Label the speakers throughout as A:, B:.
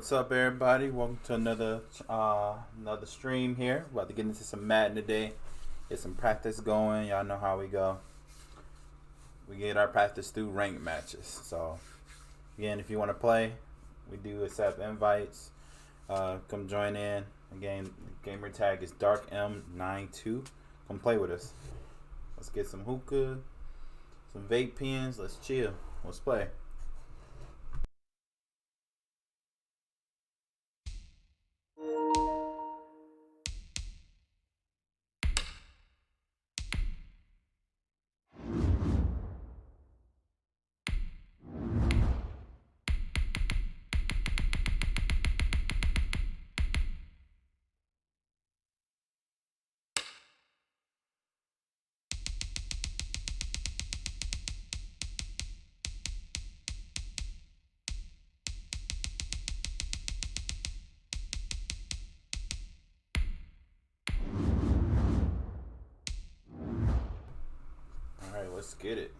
A: What's up, everybody? Welcome to another stream here. About to get into some Madden today. Get some practice going. Y'all know how we go. We get our practice through ranked matches. So again, if you want to play, we do accept invites. Come join in. Again, the gamer tag is darkm92. Come play with us. Let's get some hookah, some vape pens. Let's chill. Let's play. Let's get it.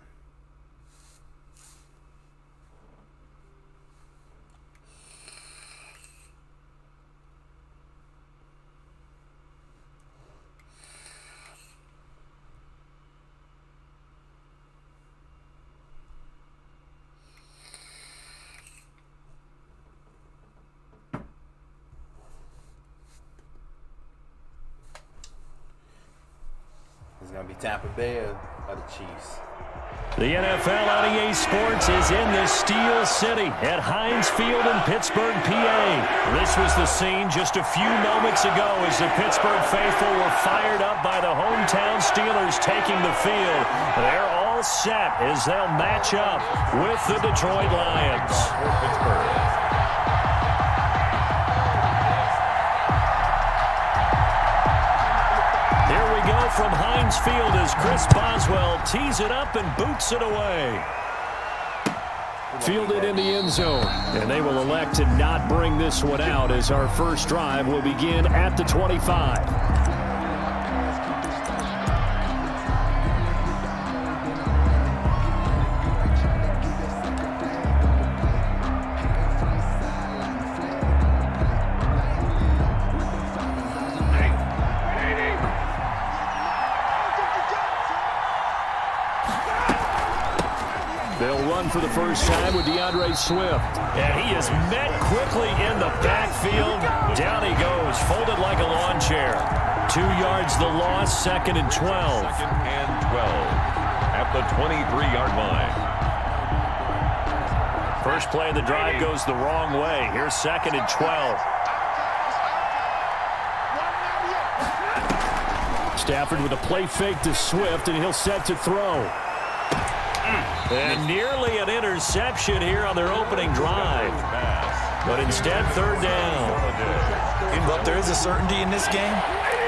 A: It's gonna be Tampa Bay or the Chiefs.
B: The NFL on EA Sports is in the Steel City at Heinz Field in Pittsburgh, PA. This was the scene just a few moments ago as the Pittsburgh faithful were fired up by the hometown Steelers taking the field. They're all set as they'll match up with the Detroit Lions. From Heinz Field as Chris Boswell tees it up and boots it away. Fielded in the end zone, and they will elect to not bring this one out as our first drive will begin at the 25. For the first time with DeAndre Swift. And he is met quickly in the backfield. Down he goes, folded like a lawn chair. 2 yards the loss, 2nd and 12.
C: 2nd and 12 at the 23-yard line.
B: First play of the drive goes the wrong way. Here's 2nd and 12. Stafford with a play fake to Swift, and he'll set to throw. And nearly an interception here on their opening drive. But instead, 3rd down.
D: But there is a certainty in this game.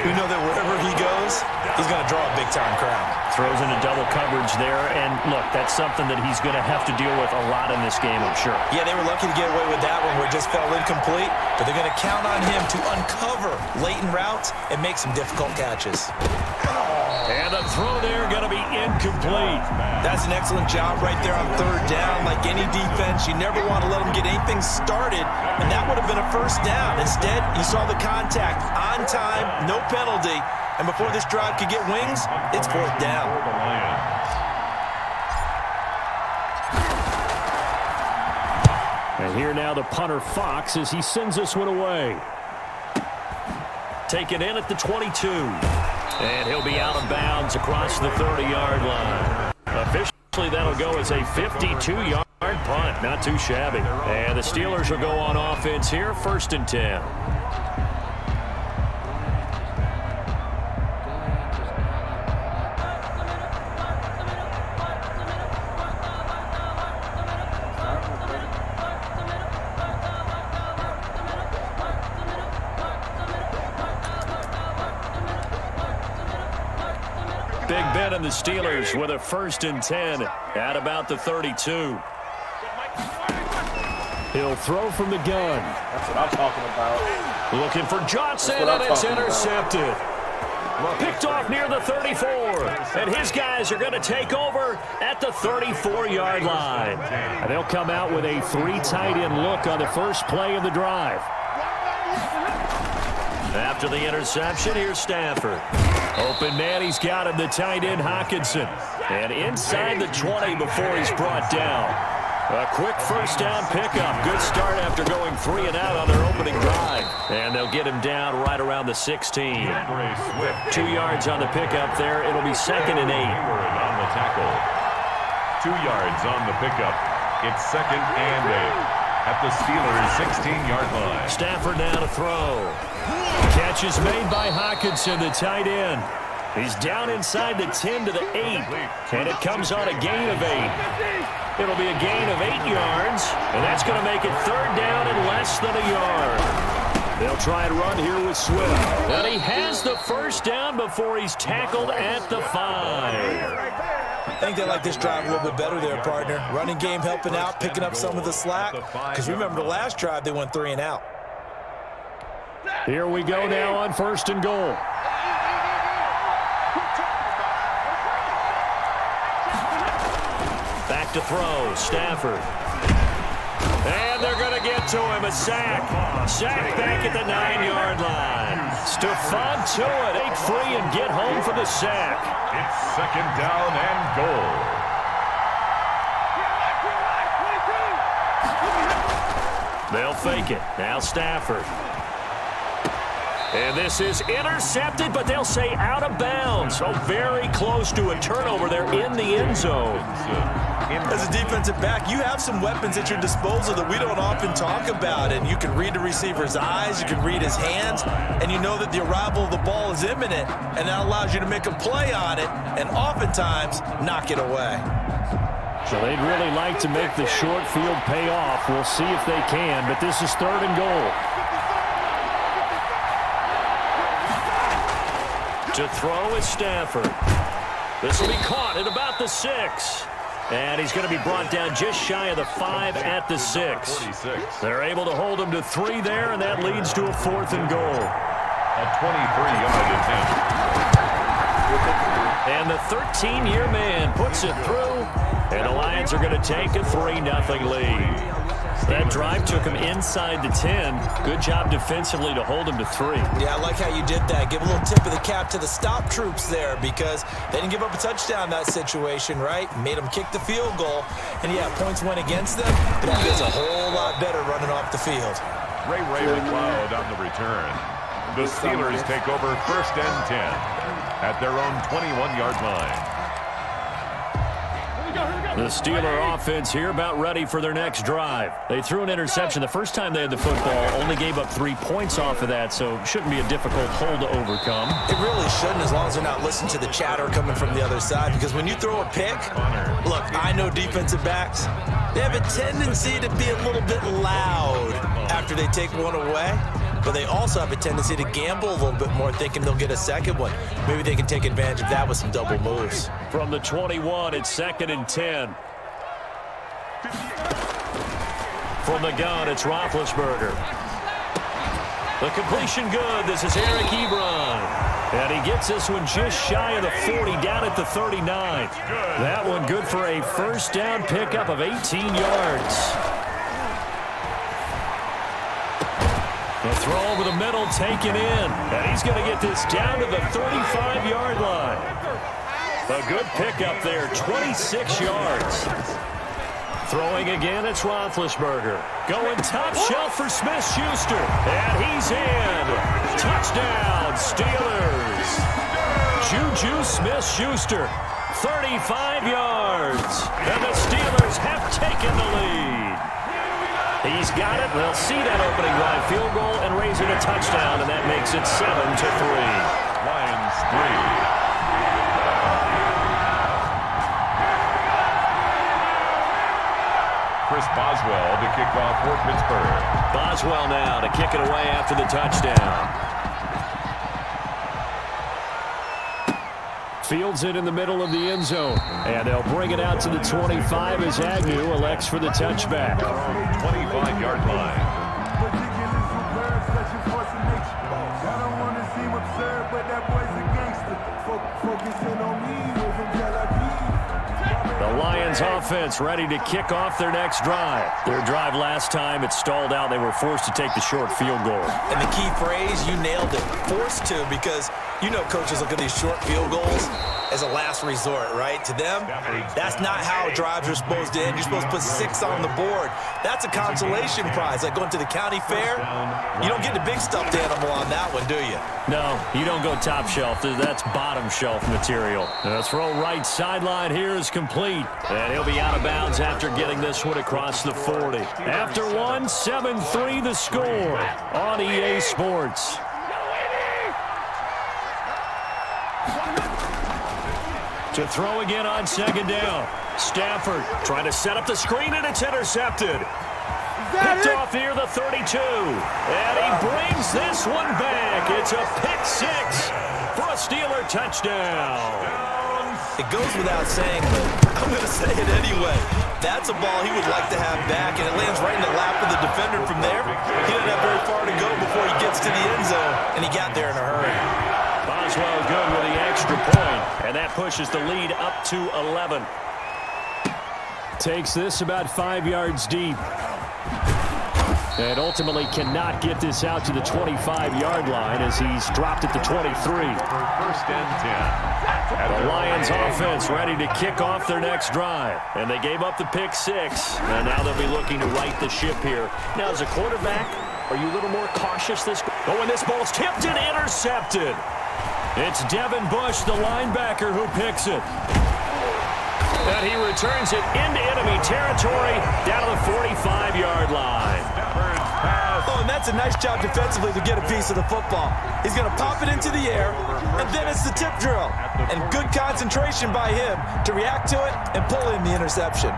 D: We know that wherever he goes, he's going to draw a big-time crowd.
B: Throws into double coverage there. And, look, that's something that he's going to have to deal with a lot in this game, I'm sure.
D: Yeah, they were lucky to get away with that one where it just fell incomplete. But they're going to count on him to uncover latent routes and make some difficult catches.
B: And the throw there going to be incomplete.
D: That's an excellent job right there on 3rd down. Like any defense, you never want to let them get anything started, and that would have been a first down. Instead, you saw the contact on time, no penalty, and before this drive could get wings, it's 4th down.
B: And here now the punter Fox as he sends this one away. Take it in at the 22. And he'll be out of bounds across the 30-yard line. Officially, that'll go as a 52-yard punt. Not too shabby. And the Steelers will go on offense here, 1st and 10. Big Ben and the Steelers with a 1st and 10 at about the 32. He'll throw from the gun.
A: That's what I'm talking about.
B: Looking for Johnson, and it's intercepted. Picked off near the 34. And his guys are going to take over at the 34-yard line. And they'll come out with a 3 tight end look on the first play of the drive. After the interception, here's Stafford. Open man, he's got him, the tight end Hockenson. And inside the 20 before he's brought down. A quick first down pickup. Good start after going 3 and out on their opening drive. And they'll get him down right around the 16. 2 yards on the pickup there. It'll be 2nd and 8.
C: On the tackle. 2 yards on the pickup. It's 2nd and 8 at the Steelers' 16-yard line.
B: Stafford now to throw. Catch is made by Hockenson, the tight end. He's down inside the 10 to the 8. And it comes on a gain of 8. It'll be a gain of 8 yards. And that's going to make it 3rd down and less than a yard. They'll try and run here with Swift. And he has the first down before he's tackled at the 5.
D: I think they like this drive a little bit better there, partner. Running game helping out, picking up some of the slack. Because remember, the last drive, they went 3 and out.
B: Here we go now on 1st and goal. Back to throw, Stafford. And they're going to get to him, a sack. Sack back at the 9-yard line. Stephon Tuitt, break free and get home for the sack.
C: It's 2nd down and goal.
B: They'll fake it. Now Stafford. And this is intercepted, but they'll say out of bounds. So very close to a turnover there in the end zone.
D: As a defensive back, you have some weapons at your disposal that we don't often talk about. And you can read the receiver's eyes, you can read his hands, and you know that the arrival of the ball is imminent. And that allows you to make a play on it and oftentimes knock it away.
B: So they'd really like to make the short field pay off. We'll see if they can, but this is 3rd and goal. To throw is Stafford. This will be caught at about the 6. And he's going to be brought down just shy of the 5 at the 6.
C: 46.
B: They're able to hold him to 3 there, and that leads to a 4th and goal.
C: A 23-yard attempt.
B: And the 13-year man puts it through, and the Lions are going to take a 3-0 lead. That drive took him inside the 10. Good job defensively to hold him to 3.
D: Yeah, I like how you did that. Give a little tip of the cap to the stop troops there because they didn't give up a touchdown in that situation, right? Made them kick the field goal. And, yeah, points went against them, but that gets a whole lot better running off the field.
C: Ray McLeod on the return. The Steelers take over 1st and 10 at their own 21-yard line.
B: The Steeler offense here about ready for their next drive. They threw an interception the first time they had the football, only gave up 3 points off of that, so shouldn't be a difficult hole to overcome.
D: It really shouldn't, as long as they're not listening to the chatter coming from the other side, because when you throw a pick, look, I know defensive backs, they have a tendency to be a little bit loud after they take one away. But they also have a tendency to gamble a little bit more, thinking they'll get a second one. Maybe they can take advantage of that with some double moves.
B: From the 21, it's 2nd and 10. From the gun, it's Roethlisberger. The completion good. This is Eric Ebron. And he gets this one just shy of the 40, down at the 39. That one good for a first down pickup of 18 yards. The throw over the middle taken in. And he's going to get this down to the 35-yard line. A good pickup there, 26 yards. Throwing again, it's Roethlisberger. Going top shelf for Smith-Schuster. And he's in. Touchdown, Steelers. Juju Smith-Schuster, 35 yards. And the Steelers have taken the lead. He's got it. They'll see that opening drive field goal and raise it a touchdown, and that makes it 7-3.
C: Lions 3. Chris Boswell to kick off for Pittsburgh.
B: Boswell now to kick it away after the touchdown. Fields it in the middle of the end zone. And they'll bring it out to the 25 as Agnew elects for the touchback.
C: 25-yard line.
E: I don't want to seem absurd, but that boy's a gang
B: The Lions offense ready to kick off their next drive. Their drive last time, it stalled out. They were forced to take the short field goal.
D: And the key phrase, you nailed it, forced to, because you know coaches look at these short field goals as a last resort, right? To them, that's not how drives are supposed to end. You're supposed to put 6 on the board. That's a consolation prize, like going to the county fair. You don't get the big stuffed animal on that one, do you?
B: No, you don't go top shelf. That's bottom shelf material. The throw right sideline here is complete. And he'll be out of bounds after getting this one across the 40. After one, 7-3 the score on EA Sports. To throw again on second down. Stafford trying to set up the screen, and it's intercepted. Picked off near the 32. And he brings this one back. It's a pick 6 for a Steeler touchdown.
D: It goes without saying, but I'm going to say it anyway. That's a ball he would like to have back, and it lands right in the lap of the defender from there. He doesn't have very far to go before he gets to the end zone, and he got there in a hurry.
B: Boswell good with the extra point, and that pushes the lead up to 11. Takes this about 5 yards deep. And ultimately cannot get this out to the 25-yard line as he's dropped at the 23.
C: First and 10.
B: The Lions offense ready to kick off their next drive. And they gave up the pick 6. And now they'll be looking to right the ship here. Now, as a quarterback, are you a little more cautious this? Oh, and this ball's tipped and intercepted. It's Devin Bush, the linebacker, who picks it. And he returns it into enemy territory down to the 45-yard line.
D: Oh, and that's a nice job defensively to get a piece of the football. He's going to pop it into the air, and then it's the tip drill. And good concentration by him to react to it and pull in the interception.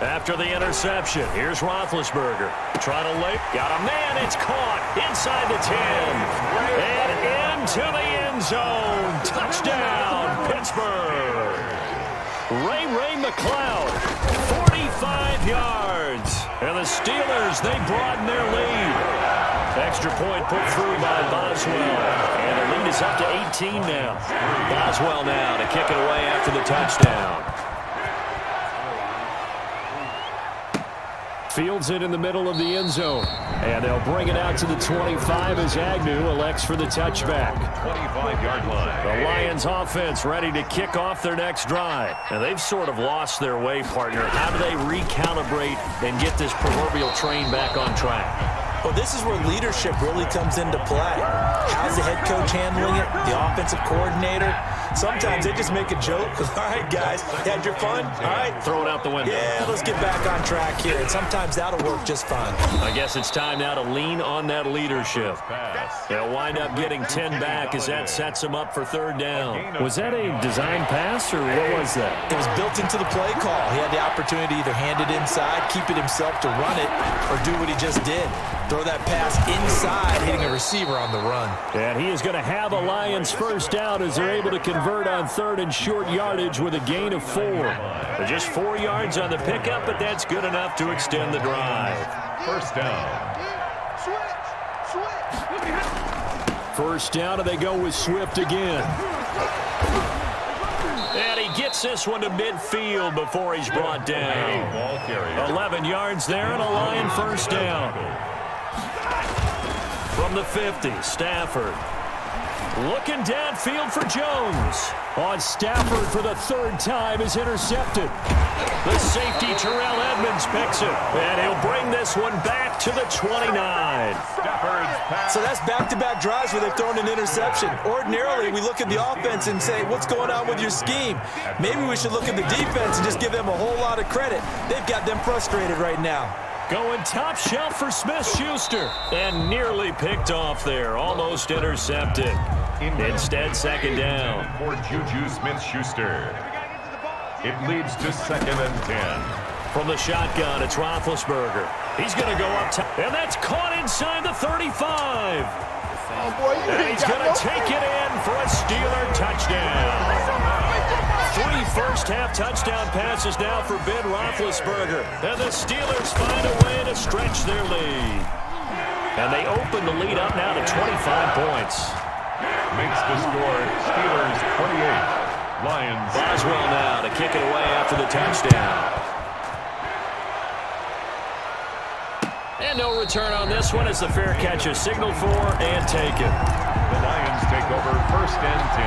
B: After the interception, here's Roethlisberger. Trying to lay. Got a man. It's caught inside the 10. And into the end zone. Touchdown, Pittsburgh. Ray McLeod, 45 yards. And the Steelers, they broaden their lead. Extra point put through by Boswell. And the lead is up to 18 now. Boswell now to kick it away after the touchdown. Fields it in the middle of the end zone. And they'll bring it out to the 25 as Agnew elects for the touchback.
C: 25-yard line.
B: The Lions offense ready to kick off their next drive. And they've sort of lost their way, partner. How do they recalibrate and get this proverbial train back on track?
D: Well, this is where leadership really comes into play. How's the head coach handling it? The offensive coordinator? Sometimes they just make a joke. All right, guys, you had your fun? All right.
B: Throw it out the window.
D: Yeah, let's get back on track here. And sometimes that'll work just fine.
B: I guess it's time now to lean on that leadership. They'll wind up getting 10 back as that sets them up for third down. Was that a design pass, or what was that?
D: It was built into the play call. He had the opportunity to either hand it inside, keep it himself to run it, or do what he just did. Throw that pass inside, hitting a receiver on the run.
B: And he is going to have a Lions first down as they're able to convert on third and short yardage with a gain of 4. They're just 4 yards on the pickup, but that's good enough to extend the drive.
C: First down.
B: First down, and they go with Swift again. And he gets this one to midfield before he's brought down. 11 yards there and a Lion first down. From the 50, Stafford. Looking downfield for Jones. On Stafford for the third time is intercepted. The safety, Terrell Edmonds, picks it. And he'll bring this one back to the 29.
D: So that's back-to-back drives where they've thrown an interception. Ordinarily, we look at the offense and say, what's going on with your scheme? Maybe we should look at the defense and just give them a whole lot of credit. They've got them frustrated right now.
B: Going top shelf for Smith-Schuster. And nearly picked off there. Almost intercepted. Instead, second down.
C: For Juju Smith-Schuster. It leads to 2nd and 10.
B: From the shotgun, it's Roethlisberger. He's going to go up top. And that's caught inside the 35. And he's going to take it in for a Steeler touchdown. 3 first-half touchdown passes now for Ben Roethlisberger. And the Steelers find a way to stretch their lead. And they open the lead up now to 25 points.
C: Makes the score Steelers 28. Lions.
B: Boswell now to kick it away after the touchdown. And no return on this one as the fair catch is signaled for and taken.
C: The Lions take over 1st and 10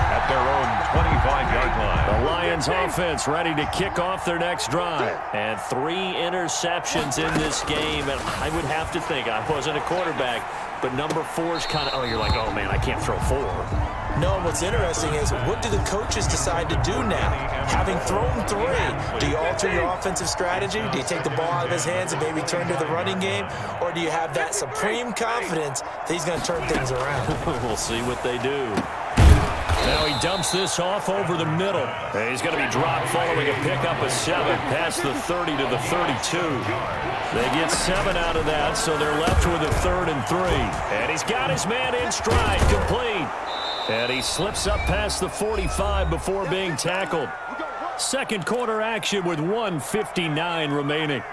C: at their own 25-yard line.
B: The Lions offense ready to kick off their next drive. And 3 interceptions in this game. And I would have to think, I wasn't a quarterback, but number 4 is kind of, oh, you're like, oh, man, I can't throw 4.
D: No, and what's interesting is what do the coaches decide to do now? Having thrown 3, do you alter your offensive strategy? Do you take the ball out of his hands and maybe turn to the running game? Or do you have that supreme confidence that he's going to turn things around?
B: We'll see what they do. Now he dumps this off over the middle. And he's going to be dropped following a pickup of 7 past the 30 to the 32. They get 7 out of that, so they're left with a 3rd and 3. And he's got his man in stride, complete. And he slips up past the 45 before being tackled. Second quarter action with 1:59 remaining.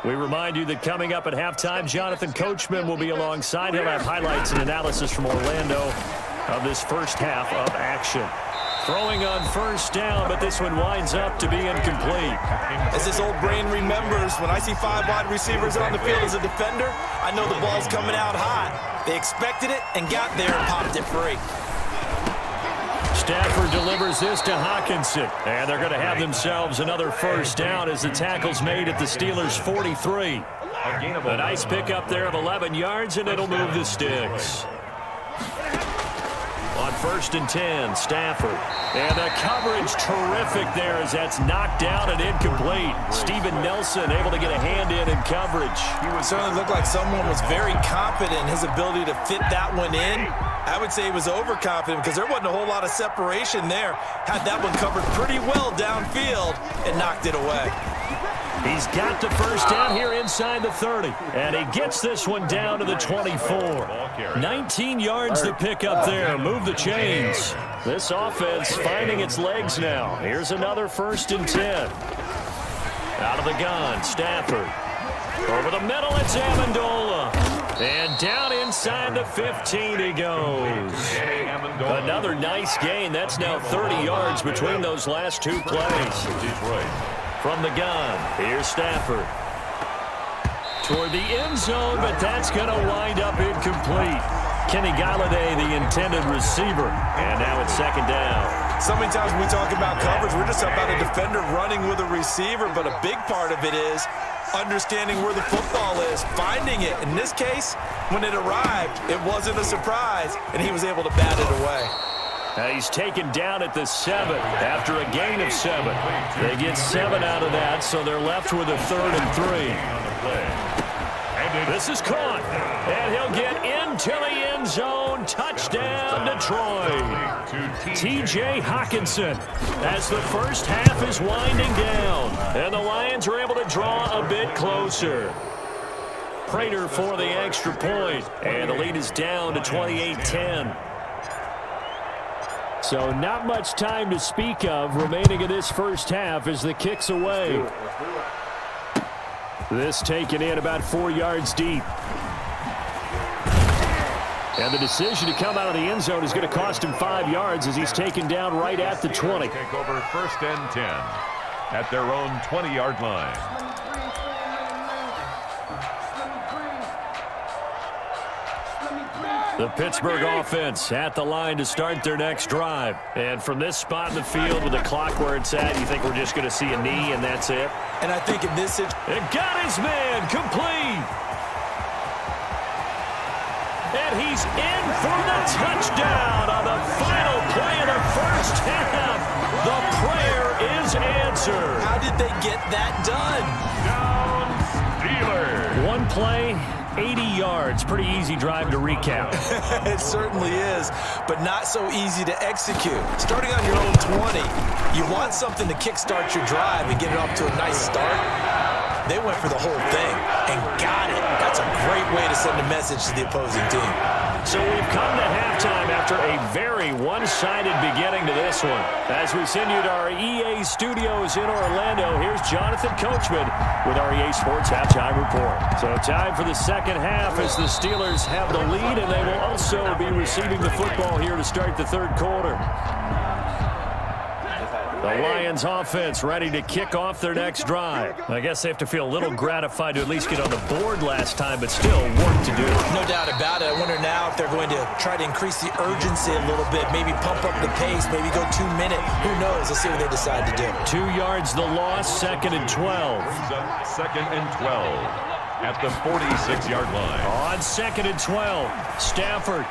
B: We remind you that coming up at halftime, Jonathan Coachman will be alongside. He'll have highlights and analysis from Orlando of this first half of action. Throwing on first down, but this one winds up to be incomplete.
D: As this old brain remembers, when I see 5 wide receivers on the field as a defender, I know the ball's coming out hot. They expected it and got there and popped it free.
B: Stafford delivers this to Hawkinson. And they're going to have themselves another first down as the tackle's made at the Steelers' 43. A nice pickup there of 11 yards, and it'll move the sticks. On 1st and 10, Stafford. And the coverage terrific there as that's knocked down and incomplete. Steven Nelson able to get a hand in coverage.
D: It certainly looked like someone was very confident in his ability to fit that one in. I would say he was overconfident because there wasn't a whole lot of separation there. Had that one covered pretty well downfield and knocked it away.
B: He's got the first down here inside the 30. And he gets this one down to the 24. 19 yards to pick up there. Move the chains. This offense finding its legs now. Here's another 1st and 10. Out of the gun, Stafford. Over the middle, it's Amendola. And down inside the 15 he goes. Another nice gain. That's now 30 yards between those last 2 plays. From the gun, here's Stafford. Toward the end zone, but that's going to wind up incomplete. Kenny Galladay, the intended receiver. And now it's 2nd down.
D: So many times when we talk about coverage, we're just about a defender running with a receiver, but a big part of it is understanding where the football is, finding it. In this case, when it arrived, it wasn't a surprise, and he was able to bat it away.
B: He's taken down at the 7 after a gain of 7. They get 7 out of that, so they're left with a 3rd and 3. This is caught, and he'll get into the end zone. Touchdown, Detroit. T.J. Hawkinson as the first half is winding down, and the Lions are able to draw a bit closer. Prater for the extra point, and the lead is down to 28-10. So not much time to speak of remaining in this first half as the kick's away. This taken in about 4 yards deep. And the decision to come out of the end zone is going to cost him 5 yards as he's taken down right at the 20.
C: Take over 1st and 10 at their own 20-yard line.
B: The Pittsburgh offense at the line to start their next drive. And from this spot in the field with the clock where it's at, you think we're just going to see a knee and that's it?
D: And I think in this situation,
B: it got his man complete. And he's in for the touchdown on the final play of the first half. The prayer is is answered.
D: How did they get that done?
C: Down, Steelers.
B: One play, 80 yards. Pretty easy drive to recap.
D: It certainly is, but not so easy to execute. Starting on your own 20, you want something to kickstart your drive and get it off to a nice start. They went for the whole thing and got it. That's a great way to send a message to the opposing team.
B: So we've come to halftime after a very one-sided beginning to this one. As we send you to our EA studios in Orlando, here's Jonathan Coachman with our EA Sports Halftime Report. So time for the second half as the Steelers have the lead, and they will also be receiving the football here to start the third quarter. The Lions offense ready to kick off their next drive. I guess they have to feel a little gratified to at least get on the board last time, but still work to do.
D: No doubt about it. I wonder now if they're going to try to increase the urgency a little bit, maybe pump up the pace, maybe go 2 minute. Who knows? Let's see what they decide to do.
B: 2 yards the loss, 2nd and 12.
C: Brings up 2nd and 12 at the 46-yard line.
B: On 2nd and 12, Stafford.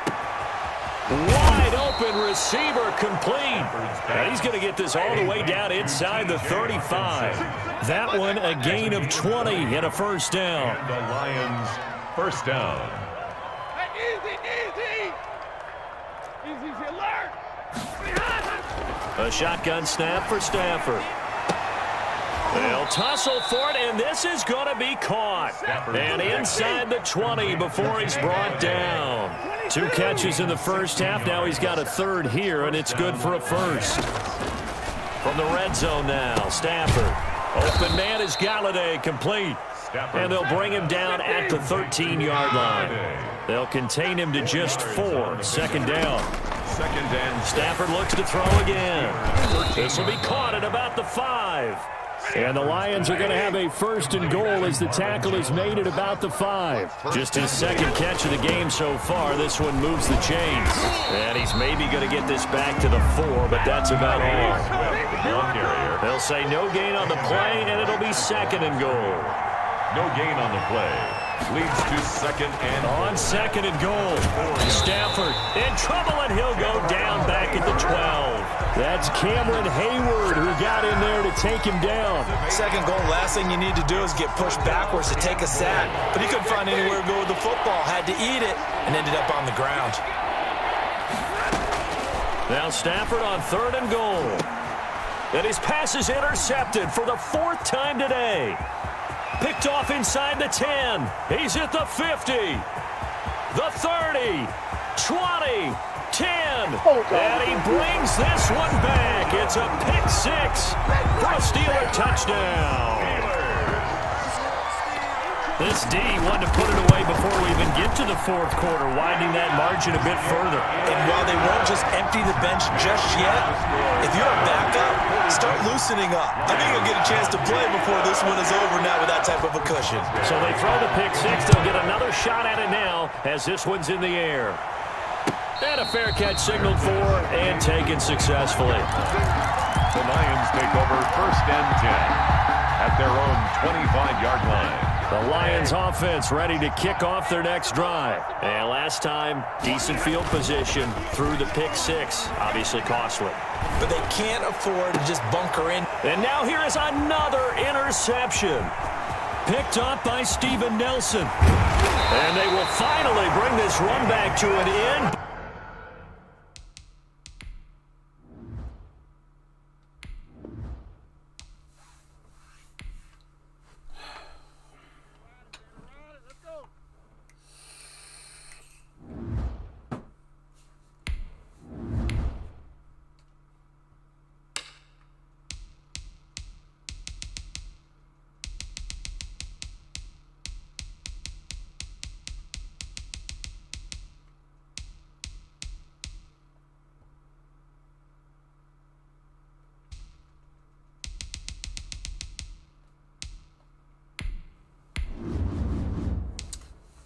B: Wide open receiver complete. And he's going to get this all the way down inside the 35. That one a gain of 20 and a first down.
C: And the Lions first down.
E: Easy alert.
B: A shotgun snap for Stafford. They'll tussle for it, and this is going to be caught. And inside the 20 before he's brought down. 2 catches in the first half. Now he's got a third here, and it's good for a first. From the red zone now, Stafford. Open man is Galladay, complete. And they'll bring him down at the 13-yard line. They'll contain him to just 4. Second down.
C: Second and
B: Stafford looks to throw again. This will be caught at about the 5. And the Lions are going to have a first and goal as the tackle is made at about the 5. Just his second catch of the game so far. This one moves the chains. And he's maybe going to get this back to the 4, but that's about all. They'll say no gain on the play, and it'll be 2nd and goal.
C: no gain on the play. Leads to 2nd and
B: on 2nd and goal. Stafford in trouble, and he'll go down back at the 12. That's Cameron Hayward who got in there to take him down.
D: Second goal, last thing you need to do is get pushed backwards to take a sack. But he couldn't find anywhere to go with the football. Had to eat it and ended up on the ground.
B: Now Stafford on 3rd and goal. And his pass is intercepted for the 4th time today. Picked off inside the 10. He's at the 50. The 30. 20. 10. And he brings this one back. It's a pick 6 for a Steeler touchdown. This D wanted to put it away before we even get to the 4th quarter, widening that margin a bit further.
D: And while they won't just empty the bench just yet, if you're a backup, start loosening up. I think you'll get a chance to play before this one is over now with that type of a cushion.
B: So they throw the pick 6. They'll get another shot at it now as this one's in the air. And a fair catch signaled for and taken successfully.
C: The Lions take over 1st and 10 at their own 25-yard line.
B: The Lions offense ready to kick off their next drive. And last time, decent field position through the pick 6. Obviously costly.
D: But they can't afford to just bunker in.
B: And now here is another interception. Picked up by Steven Nelson. And they will finally bring this run back to an end.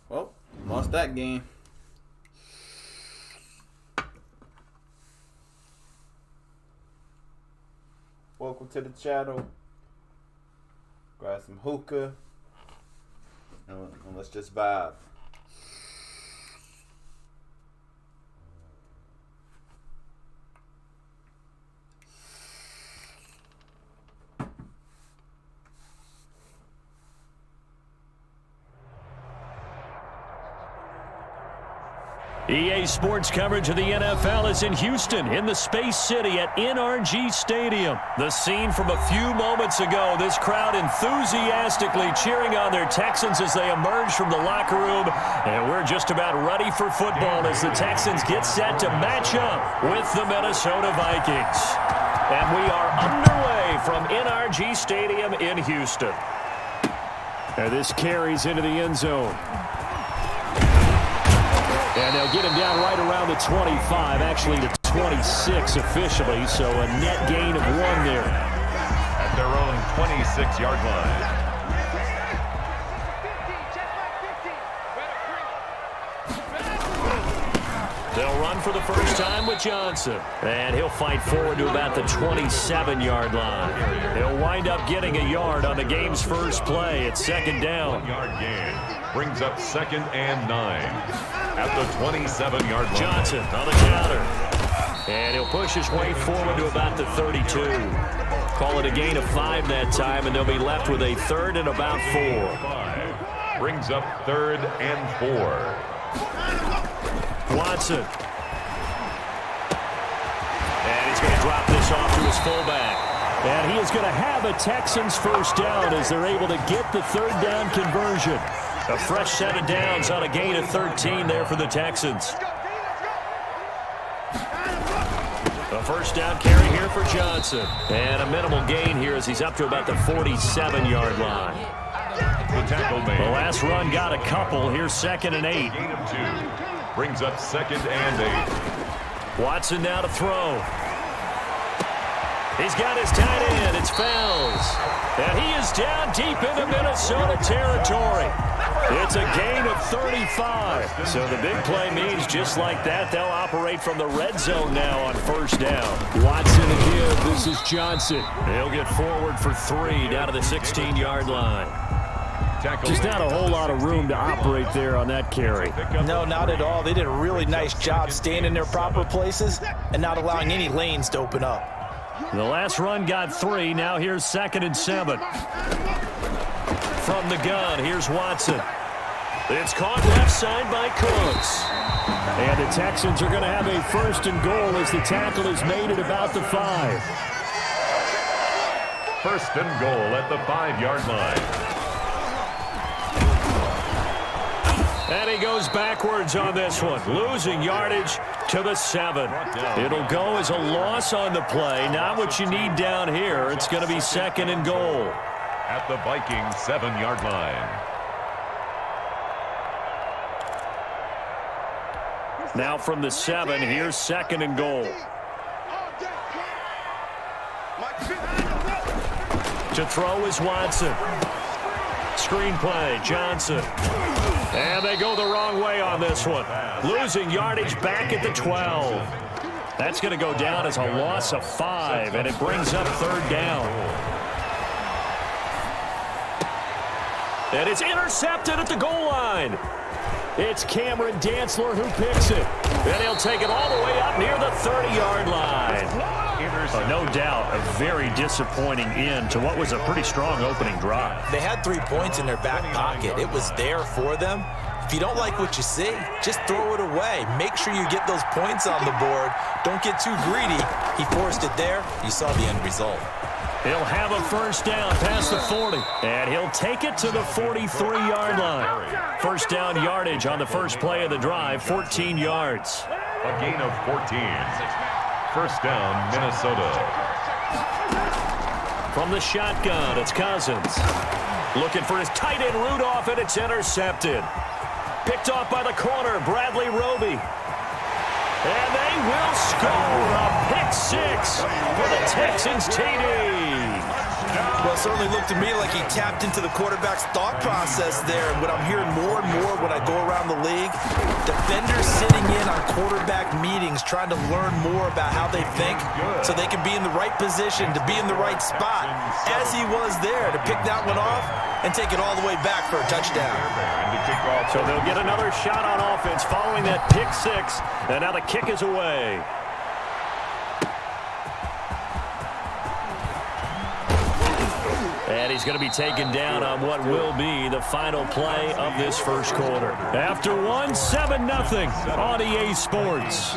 A: Well, lost that game. Welcome to the channel. Grab some hookah. And let's just vibe.
B: EA Sports coverage of the NFL is in Houston, in the Space City at NRG Stadium. The scene from a few moments ago, this crowd enthusiastically cheering on their Texans as they emerge from the locker room. And we're just about ready for football as the Texans get set to match up with the Minnesota Vikings. And we are underway from NRG Stadium in Houston. And this carries into the end zone. And they'll get him down right around the 25, actually the 26 officially, so a net gain of 1 there.
C: At their own 26-yard line.
B: They'll run for the first time with Johnson. And he'll fight forward to about the 27-yard line. He'll wind up getting a yard on the game's first play. It's second down.
C: 1-yard gain brings up 2nd and 9 at the 27-yard line.
B: Johnson on the counter. And he'll push his way forward to about the 32. Call it a gain of 5 that time, and they'll be left with a 3rd and about 4.
C: 5 brings up 3rd and 4.
B: Watson. And he's going to drop this off to his fullback. And he is going to have a Texans first down as they're able to get the 3rd down conversion. A fresh set of downs on a gain of 13 there for the Texans. A first down carry here for Johnson. And a minimal gain here as he's up to about the 47-yard line.
C: The tackle made.
B: The last run got a couple. Here's 2nd and 8.
C: Gain of 2. Brings up 2nd and 8.
B: Watson now to throw. He's got his tight end. It's Fells. And he is down deep into Minnesota territory. It's a gain of 35. So the big play means just like that, they'll operate from the red zone now on first down. Watson again. This is Johnson. He'll get forward for 3 down to the 16-yard line. Just not a whole lot of room to operate there on that carry.
D: No, not at all. They did a really nice job staying in their proper places and not allowing any lanes to open up.
B: The last run got 3. Now here's 2nd and 7. From the gun, here's Watson. It's caught left side by Cooks. And the Texans are going to have a 1st and goal as the tackle is made at about the 5.
C: 1st and goal at the 5-yard line.
B: And he goes backwards on this one, losing yardage to the 7. It'll go as a loss on the play, not what you need down here. It's going to be 2nd and goal.
C: At the Vikings 7-yard line.
B: Now from the 7, here's 2nd and goal. To throw is Watson. Screen play, Johnson. And they go the wrong way on this one. Losing yardage back at the 12. That's going to go down as a loss of 5, and it brings up 3rd down. And it's intercepted at the goal line. It's Cameron Dantzler who picks it. And he'll take it all the way up near the 30-yard line. No doubt, a very disappointing end to what was a pretty strong opening drive.
D: They had 3 points in their back pocket. It was there for them. If you don't like what you see, just throw it away. Make sure you get those points on the board. Don't get too greedy. He forced it there. You saw the end result.
B: He'll have a first down past the 40. And he'll take it to the 43-yard line. First down yardage on the first play of the drive, 14 yards.
C: A gain of 14. First down, Minnesota.
B: From the shotgun, it's Cousins. Looking for his tight end Rudolph, and it's intercepted. Picked off by the corner, Bradley Roby. And they will score a pick 6 for the Texans TD.
D: Well, it certainly looked to me like he tapped into the quarterback's thought process there. And what I'm hearing more and more when I go around the league, defenders sitting in on quarterback meetings trying to learn more about how they think so they can be in the right position to be in the right spot, as he was there to pick that one off and take it all the way back for a touchdown.
B: So they'll get another shot on offense following that pick 6, and now the kick is away. And he's going to be taken down on what will be the final play of this first quarter. After one, 7-0 on EA Sports.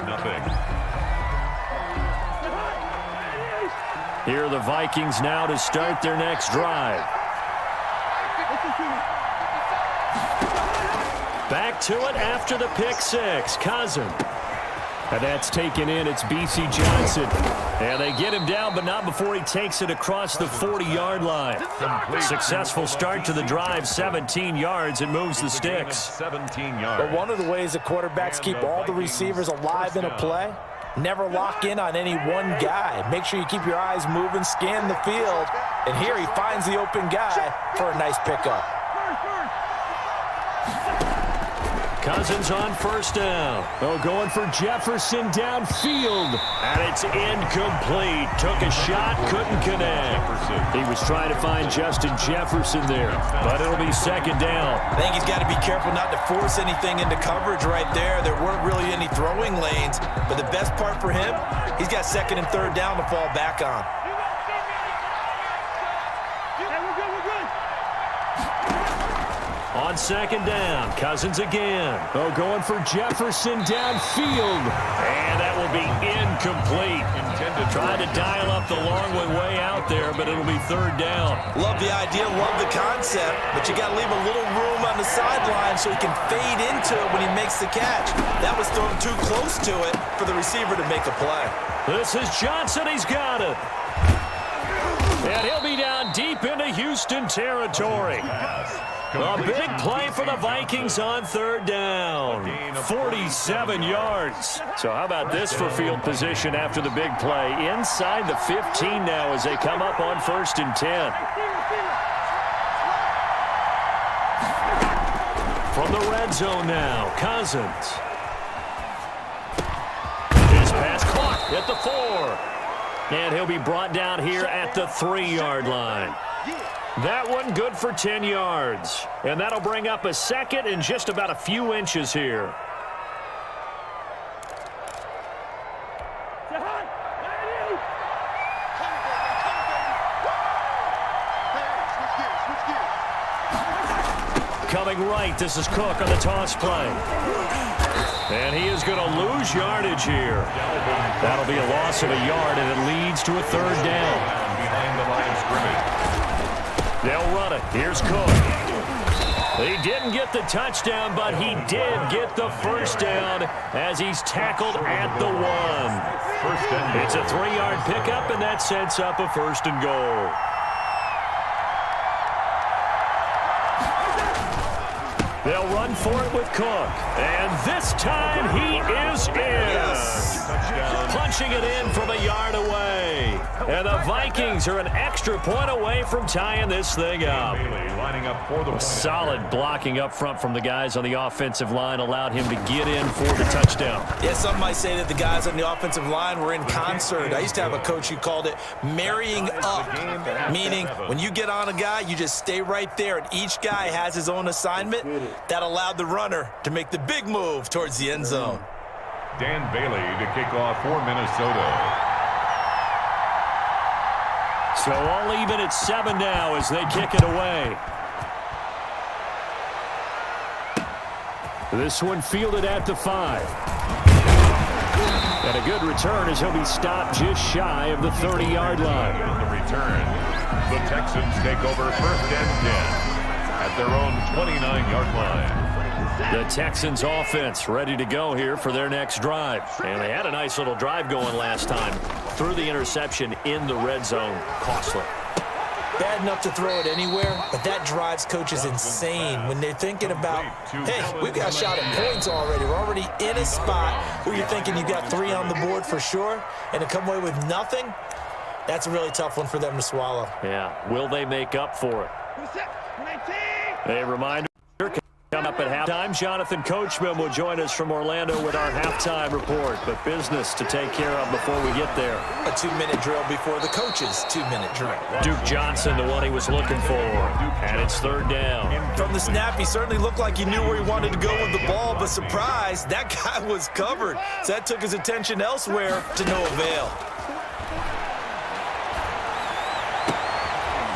B: Here are the Vikings now to start their next drive. Back to it after the pick six. Cousin. And that's taken in. It's B.C. Johnson. And they get him down, but not before he takes it across the 40-yard line. Successful start to the drive, 17 yards, and moves the sticks.
C: 17 yards.
D: But one of the ways the quarterbacks keep all the receivers alive in a play, never lock in on any one guy. Make sure you keep your eyes moving, scan the field. And here he finds the open guy for a nice pickup.
B: Cousins on first down. Oh, going for Jefferson downfield. And it's incomplete. Took a shot, couldn't connect. He was trying to find Justin Jefferson there, but it'll be second down.
D: I think he's got to be careful not to force anything into coverage right there. There weren't really any throwing lanes, but the best part for him, he's got second and third down to fall back on.
B: On second down, Cousins again. Oh, going for Jefferson downfield. And that will be incomplete. Tried to dial up the long way out there, but it'll be third down.
D: Love the idea, love the concept, but you got to leave a little room on the sideline so he can fade into it when he makes the catch. That was thrown too close to it for the receiver to make a play.
B: This is Johnson. He's got it. And he'll be down deep into Houston territory. A big play for the Vikings on third down. 47 yards. So how about this for field position after the big play? Inside the 15 now as they come up on 1st and 10. From the red zone now, Cousins. His pass caught at the 4. And he'll be brought down here at the 3-yard line. That one good for 10 yards. And that'll bring up a second and just about a few inches here. Coming right, this is Cook on the toss play. And he is going to lose yardage here. That'll be a loss of a yard, and it leads to a third down.
C: Behind the line of scrimmage.
B: They'll run it. Here's Cook. He didn't get the touchdown, but he did get the first down as he's tackled at the 1. It's a 3-yard pickup, and that sets up a 1st and goal. They'll run for it with Cook. And this time he is in. Punching it in from a yard away. And the Vikings are an extra point away from tying this thing up. Solid blocking up front from the guys on the offensive line allowed him to get in for the touchdown.
D: Yeah, some might say that the guys on the offensive line were in concert. I used to have a coach who called it marrying up, meaning when you get on a guy, you just stay right there, and each guy has his own assignment. That allowed the runner to make the big move towards the end zone.
C: Dan Bailey to kick off for Minnesota.
B: So all even at 7 now as they kick it away. This one fielded at the 5. And a good return as he'll be stopped just shy of the 30-yard line.
C: The return. The Texans take over 1st and 10 at their own 29-yard line.
B: The Texans offense ready to go here for their next drive. And they had a nice little drive going last time. Threw the interception in the red zone. Costly.
D: Bad enough to throw it anywhere, but that drives coaches insane when they're thinking about, hey, we've got a shot at points already. We're already in a spot where you're thinking you've got 3 on the board for sure, and to come away with nothing, that's a really tough one for them to swallow.
B: Yeah, will they make up for it? A reminder coming up at halftime. Jonathan Coachman will join us from Orlando with our halftime report, but business to take care of before we get there.
D: A 2-minute drill before the coach's 2-minute drill.
B: Duke Johnson, the one he was looking for, and it's 3rd down.
D: From the snap, he certainly looked like he knew where he wanted to go with the ball, but surprise, that guy was covered. So that took his attention elsewhere to no avail.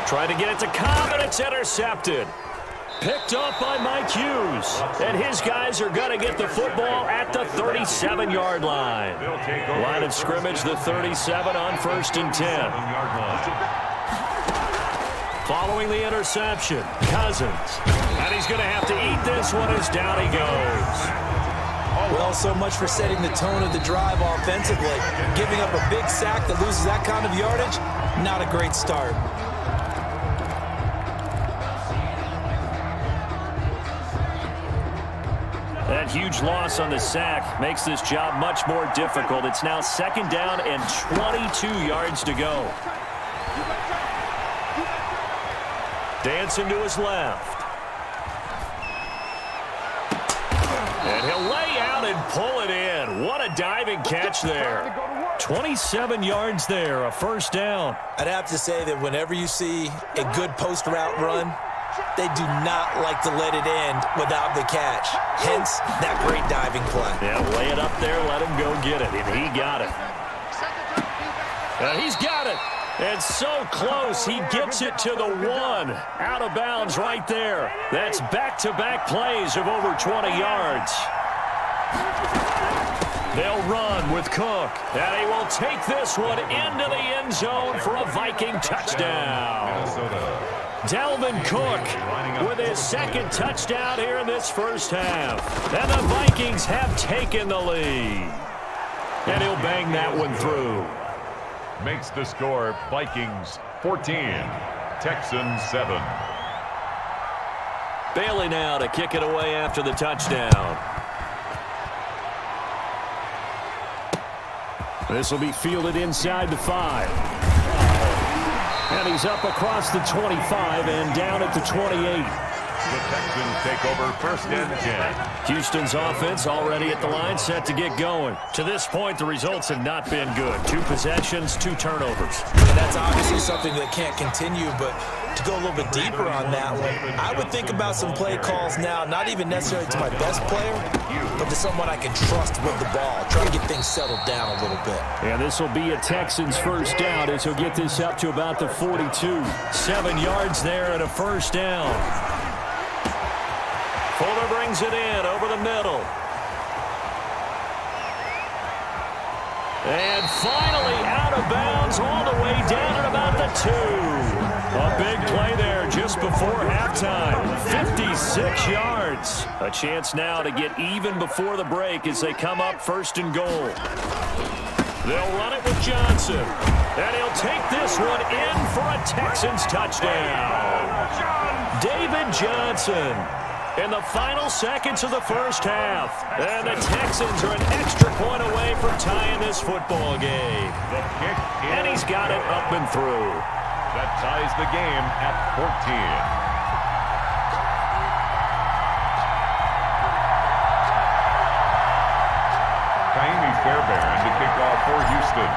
B: Trying to get it to Cobb, and it's intercepted. Picked up by Mike Hughes. And his guys are going to get the football at the 37-yard line. Line of scrimmage, the 37 on 1st and 10. Following the interception, Cousins. And he's going to have to eat this one as down he goes.
D: Well, so much for setting the tone of the drive offensively. Giving up a big sack that loses that kind of yardage, not a great start.
B: That huge loss on the sack makes this job much more difficult. It's now 2nd down and 22 yards to go. Dancing to his left. And he'll lay out and pull it in. What a diving catch there. 27 yards there, a 1st down.
D: I'd have to say that whenever you see a good post route run, they do not like to let it end without the catch. Hence, that great diving play.
B: Yeah, lay it up there, let him go get it, and he got it. And he's got it. And so close, he gets it to the 1. Out of bounds right there. That's back-to-back plays of over 20 yards. They'll run with Cook. And he will take this one into the end zone for a Viking touchdown. Dalvin Cook with his 2nd touchdown here in this 1st half. And the Vikings have taken the lead. And he'll bang that one through.
C: Makes the score Vikings 14, Texans 7.
B: Bailey now to kick it away after the touchdown. This will be fielded inside the 5. And he's up across the 25 and down at the 28.
C: The Texans take over 1st and 10.
B: Houston's offense already at the line, set to get going. To this point, the results have not been good. 2 possessions, 2 turnovers.
D: And that's obviously something that can't continue, but to go a little bit deeper on that one, I would think about some play calls now, not even necessarily to my best player, but to someone I can trust with the ball. Try to get things settled down a little bit.
B: And this will be a Texans 1st down as he'll get this up to about the 42. 7 yards there and a 1st down. Fuller brings it in over the middle. And finally out of bounds all the way down at about the 2. A big play there just before halftime. 56 yards. A chance now to get even before the break as they come up 1st and goal. They'll run it with Johnson. And he'll take this one in for a Texans touchdown. David Johnson. In the final seconds of the 1st half. And the Texans are an extra point away from tying this football game.
C: The kick
B: And he's got it up and through.
C: That ties the game at 14. Kaimi Fairbairn to kick off for Houston.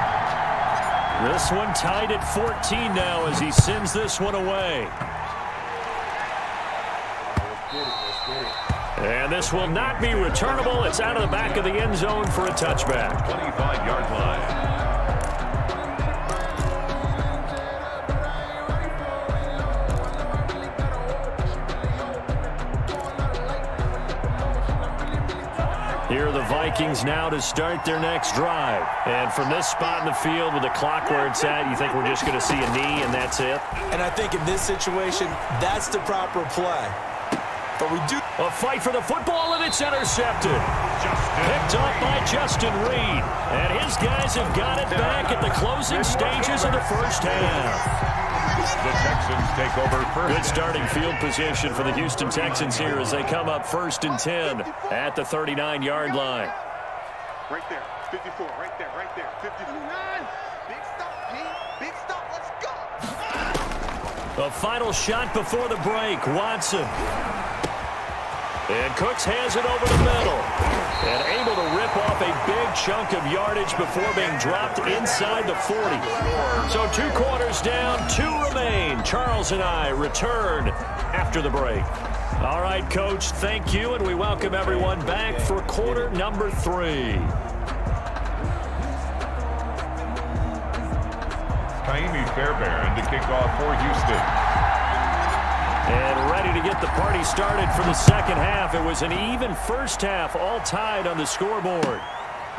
B: This one tied at 14 now as he sends this one away. And this will not be returnable. It's out of the back of the end zone for a touchback.
C: 25-yard line.
B: Here are the Vikings now to start their next drive. And from this spot in the field with the clock where it's at, you think we're just going to see a knee and that's it?
D: And I think in this situation, that's the proper play. But we do
B: a fight for the football, and it's intercepted. Picked up by Justin Reed. And his guys have got it back at the closing stages of the 1st half.
C: The Texans take over 1st.
B: Good starting field position for the Houston Texans here as they come up 1st and 10 at the 39-yard line.
E: Right there, 54, right there, 59. Big stop, Pete. Big stop, let's go.
B: The final shot before the break, Watson. And Cooks has it over the middle. And able to rip off a big chunk of yardage before being dropped inside the 40. So 2 quarters down, 2 remain. Charles and I return after the break. All right, Coach, thank you, and we welcome everyone back for quarter number 3.
C: Taimi Fairbairn to kick off for Houston.
B: And ready to get the party started for the second half. It was an even first half, all tied on the scoreboard.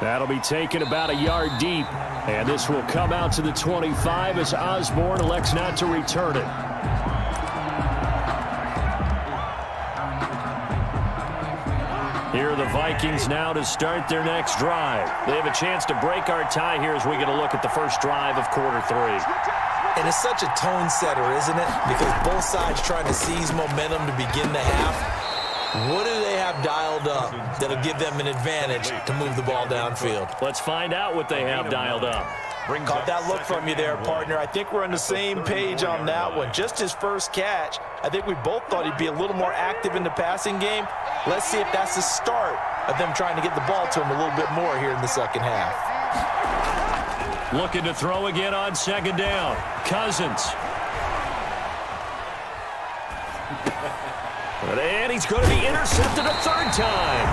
B: That'll be taken about a yard deep. And this will come out to the 25 as Osborne elects not to return it. Here are the Vikings now to start their next drive. They have a chance to break our tie here as we get a look at the first drive of quarter 3.
D: And it's such a tone setter, isn't it? Because both sides trying to seize momentum to begin the half. What do they have dialed up that'll give them an advantage to move the ball downfield?
B: Let's find out what they have dialed up.
D: Caught that look from you there, partner. I think we're on the same page on that one. Just his first catch, I think we both thought he'd be a little more active in the passing game. Let's see if that's the start of them trying to get the ball to him a little bit more here in the second half.
B: Looking to throw again on second down. Cousins. And he's going to be intercepted a third time.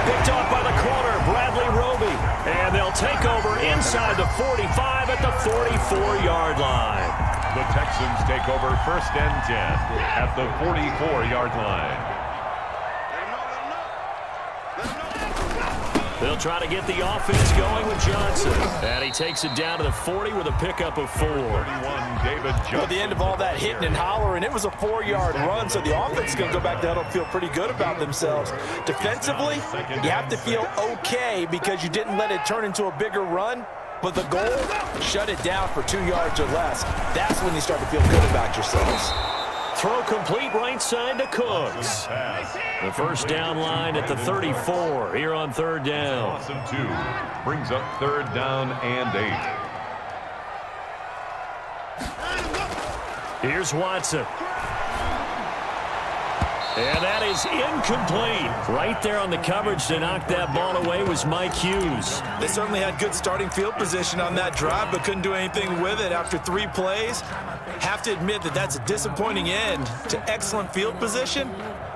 B: Picked off by the corner, Bradley Roby. And they'll take over inside the 45 at the 44-yard line.
C: The Texans take over first and 10 at the 44-yard line.
B: They'll try to get the offense going with Johnson. And he takes it down to the 40 with a pickup of 4.
C: 31, David Johnson.
D: At the end of all that hitting and hollering, it was a 4-yard run, so the offense is going to go back to huddle and feel pretty good about themselves. Defensively, you have to feel okay because you didn't let it turn into a bigger run, but the goal, shut it down for 2 yards or less. That's when you start to feel good about yourselves.
B: Throw complete right side to Cooks. The first down line at the 34 here on third down.
C: Awesome 2 brings up third down and 8.
B: Here's Watson. And that is incomplete. Right there on the coverage to knock that ball away was Mike Hughes.
D: They certainly had good starting field position on that drive, but couldn't do anything with it after 3 plays. Have to admit that that's a disappointing end to excellent field position.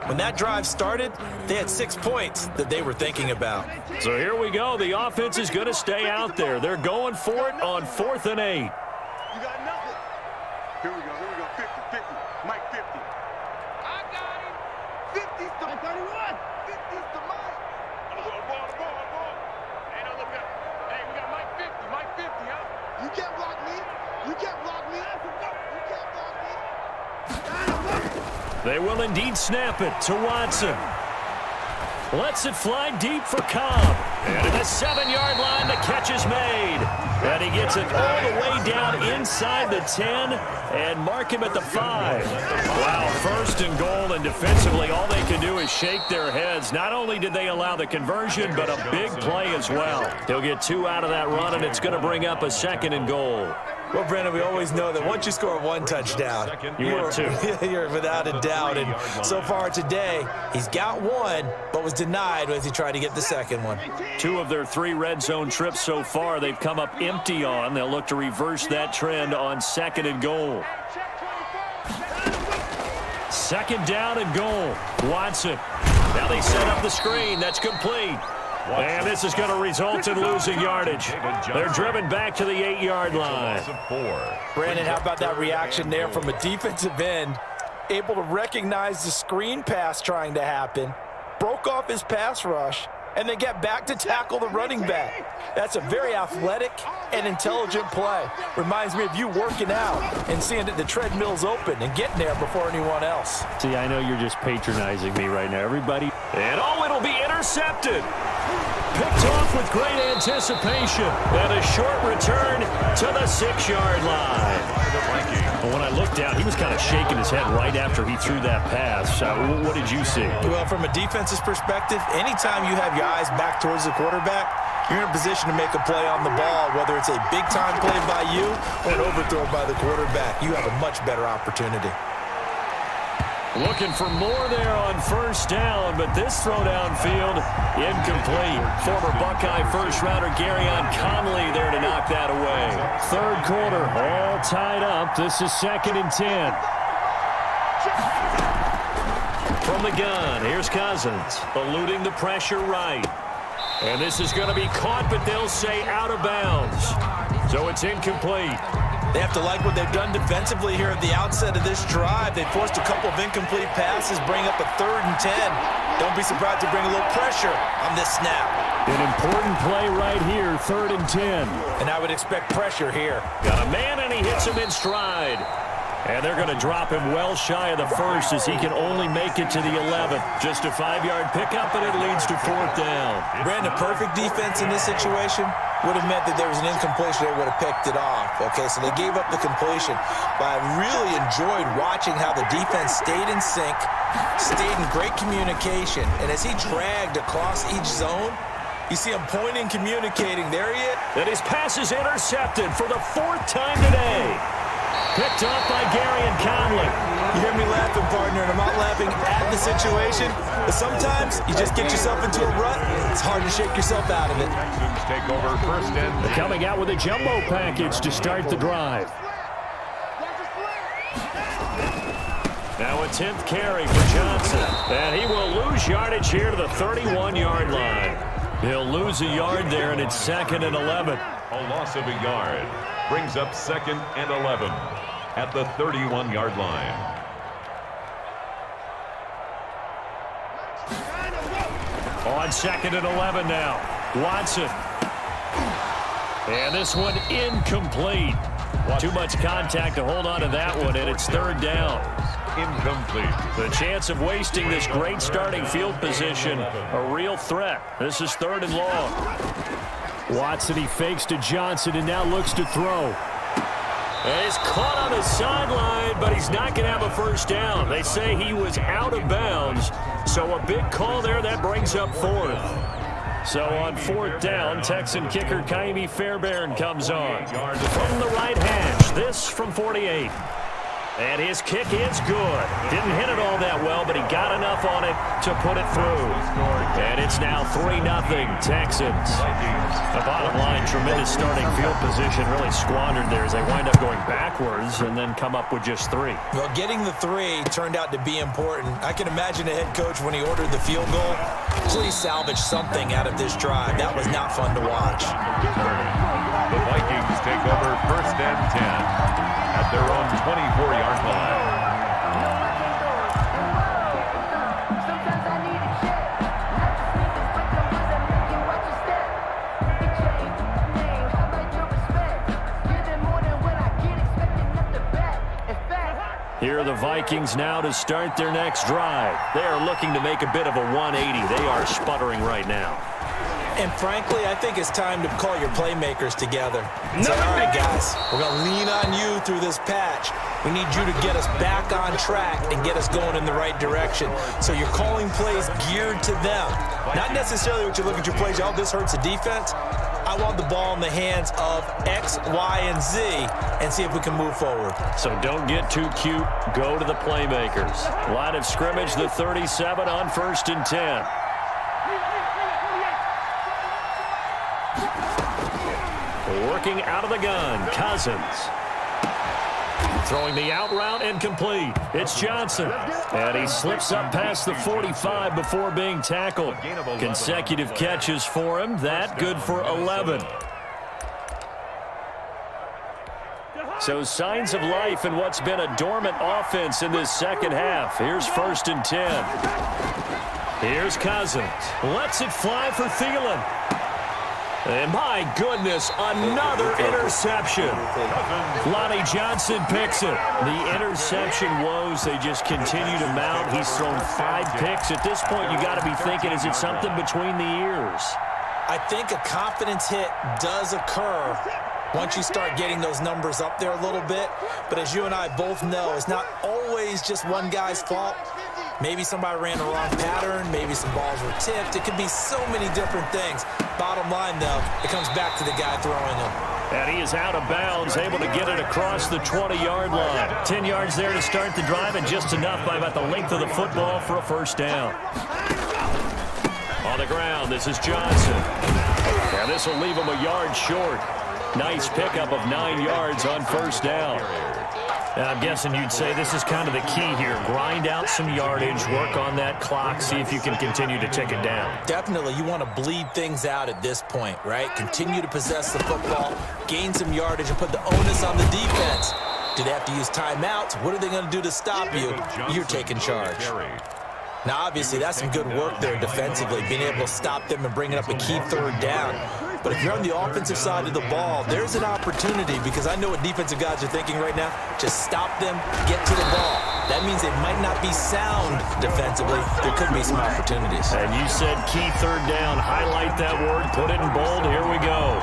D: When that drive started, they had 6 points that they were thinking about.
B: So here we go. The offense is going to stay out there. They're going for it on 4th and 8.
E: You got nothing. Here we go. 50. Mike 50. I got him. 50's the 31. 50's the Mike. Ball. Hey, no, look up. Hey, we got Mike 50. Mike 50, huh? You can't block me. You can't block me.
B: They will indeed snap it to Watson. Lets it fly deep for Cobb. And at the 7-yard line, the catch is made. And he gets it all the way down inside the 10 and mark him at the 5. Wow, first and goal, and defensively, all they can do is shake their heads. Not only did they allow the conversion, but a big play as well. They'll get 2 out of that run, and it's going to bring up a 2nd and goal.
D: Well, Brandon, we always know that once you score 1 touchdown,
B: you're 2.
D: You're without a doubt. And so far today, he's got 1, but was denied as he tried to get the 2nd one.
B: 2 of their 3 red zone trips so far, they've come up empty on. They'll look to reverse that trend on 2nd and goal. 2nd down and goal. Watson. Now they set up the screen. That's complete. And this is going to result in losing yardage. They're driven back to the 8-yard line.
D: Brandon, how about that reaction there from a defensive end? Able to recognize the screen pass trying to happen, broke off his pass rush, and then get back to tackle the running back. That's a very athletic and intelligent play. Reminds me of you working out and seeing that the treadmill's open and getting there before anyone else.
B: See, I know you're just patronizing me right now. Everybody. And it'll be intercepted. Picked off with great anticipation. And a short return to the 6-yard line. But when I looked down, he was kind of shaking his head right after he threw that pass. What did you see?
D: Well, from a defense's perspective, anytime you have your eyes back towards the quarterback, you're in a position to make a play on the ball, whether it's a big-time play by you or an overthrow by the quarterback. You have a much better opportunity.
B: Looking for more there on first down, but this throw downfield, incomplete. Former Buckeye first-rounder Garyon Conley there to knock that away. 3rd quarter, all tied up. This is 2nd and 10. From the gun, here's Cousins, eluding the pressure right. And this is going to be caught, but they'll say out of bounds. So it's incomplete.
D: They have to like what they've done defensively here at the outset of this drive. They forced a couple of incomplete passes, bring up a 3rd and 10. Don't be surprised to bring a little pressure on this snap.
B: An important play right here, 3rd and 10.
D: And I would expect pressure here.
B: Got a man, and he hits him in stride. And they're going to drop him well shy of the 1st as he can only make it to the 11th. Just a 5-yard pickup, and it leads to 4th down.
D: Brandon, perfect defense in this situation would have meant that there was an incompletion. They would have picked it off. Okay, so they gave up the completion. But I really enjoyed watching how the defense stayed in sync, stayed in great communication. And as he dragged across each zone, you see him pointing, communicating. There he is.
B: And his pass is intercepted for the 4th time today. Picked off by Gary and Conley.
D: You hear me laughing, partner, and I'm not laughing at the situation. But sometimes you just get yourself into a rut. It's hard to shake yourself out of it.
C: Take over 1st and 10.
B: Coming out with a jumbo package to start the drive. Now a 10th carry for Johnson. And he will lose yardage here to the 31-yard line. He'll lose a yard there, and it's 2nd and 11.
C: A loss of a yard brings up 2nd and 11 at the 31-yard line.
B: On 2nd and 11 now. Watson. And this one incomplete. Too much contact to hold on to that one, and it's 3rd down.
C: Incomplete.
B: The chance of wasting this great starting field position, a real threat. This is 3rd and long. Watson, he fakes to Johnson and now looks to throw. And he's caught on the sideline, but he's not going to have a 1st down. They say he was out of bounds, so a big call there. That brings up 4th. So on 4th down, Texan kicker Kaimi Fairbairn comes on. From the right hash, this from 48. And his kick is good. Didn't hit it all that well, but he got enough on it to put it through. And it's now 3-0 Texans. The bottom line, tremendous starting field position, really squandered there as they wind up going backwards and then come up with just 3.
D: Well, getting the 3 turned out to be important. I can imagine the head coach when he ordered the field goal. Please salvage something out of this drive. That was not fun to watch.
C: The Vikings take over 1st and 10 at their own 24-yard line.
B: Here are the Vikings now to start their next drive. They are looking to make a bit of a 180. They are sputtering right now.
D: And frankly, I think it's time to call your playmakers together. Say, all right, guys, we're going to lean on you through this patch. We need you to get us back on track and get us going in the right direction. So you're calling plays geared to them. Not necessarily what you look at your plays, oh, this hurts the defense. I want the ball in the hands of X, Y, and Z and see if we can move forward.
B: So don't get too cute. Go to the playmakers. Line of scrimmage, the 37 on 1st and 10. Working out of the gun, Cousins. Throwing the out route and complete. It's Johnson. And he slips up past the 45 before being tackled. Consecutive catches for him. That good for 11. So signs of life in what's been a dormant offense in this second half. Here's 1st and 10. Here's Cousins. Lets it fly for Thielen. And my goodness, another interception. Lonnie Johnson picks it. The interception woes, they just continue to mount. He's thrown 5 picks. At this point, you got to be thinking, is it something between the ears?
D: I think a confidence hit does occur once you start getting those numbers up there a little bit. But as you and I both know, it's not always just one guy's fault. Maybe somebody ran the wrong pattern. Maybe some balls were tipped. It could be so many different things. Bottom line, though, it comes back to the guy throwing them.
B: And he is out of bounds, able to get it across the 20-yard line. 10 yards there to start the drive, and just enough by about the length of the football for a 1st down. On the ground, this is Johnson. And this will leave him a yard short. Nice pickup of 9 yards on 1st down. I'm guessing you'd say this is kind of the key here. Grind out some yardage, work on that clock, see if you can continue to tick it down.
D: Definitely, you want to bleed things out at this point, right? Continue to possess the football, gain some yardage, and put the onus on the defense. Do they have to use timeouts? What are they going to do to stop you? You're taking charge. Now, obviously, that's some good work there defensively, being able to stop them and bringing up a key third down. But if you're on the offensive side of the ball, there's an opportunity, because I know what defensive guys are thinking right now. Just stop them, get to the ball. That means they might not be sound defensively. There could be some opportunities.
B: And you said key third down. Highlight that word, put it in bold. Here we go.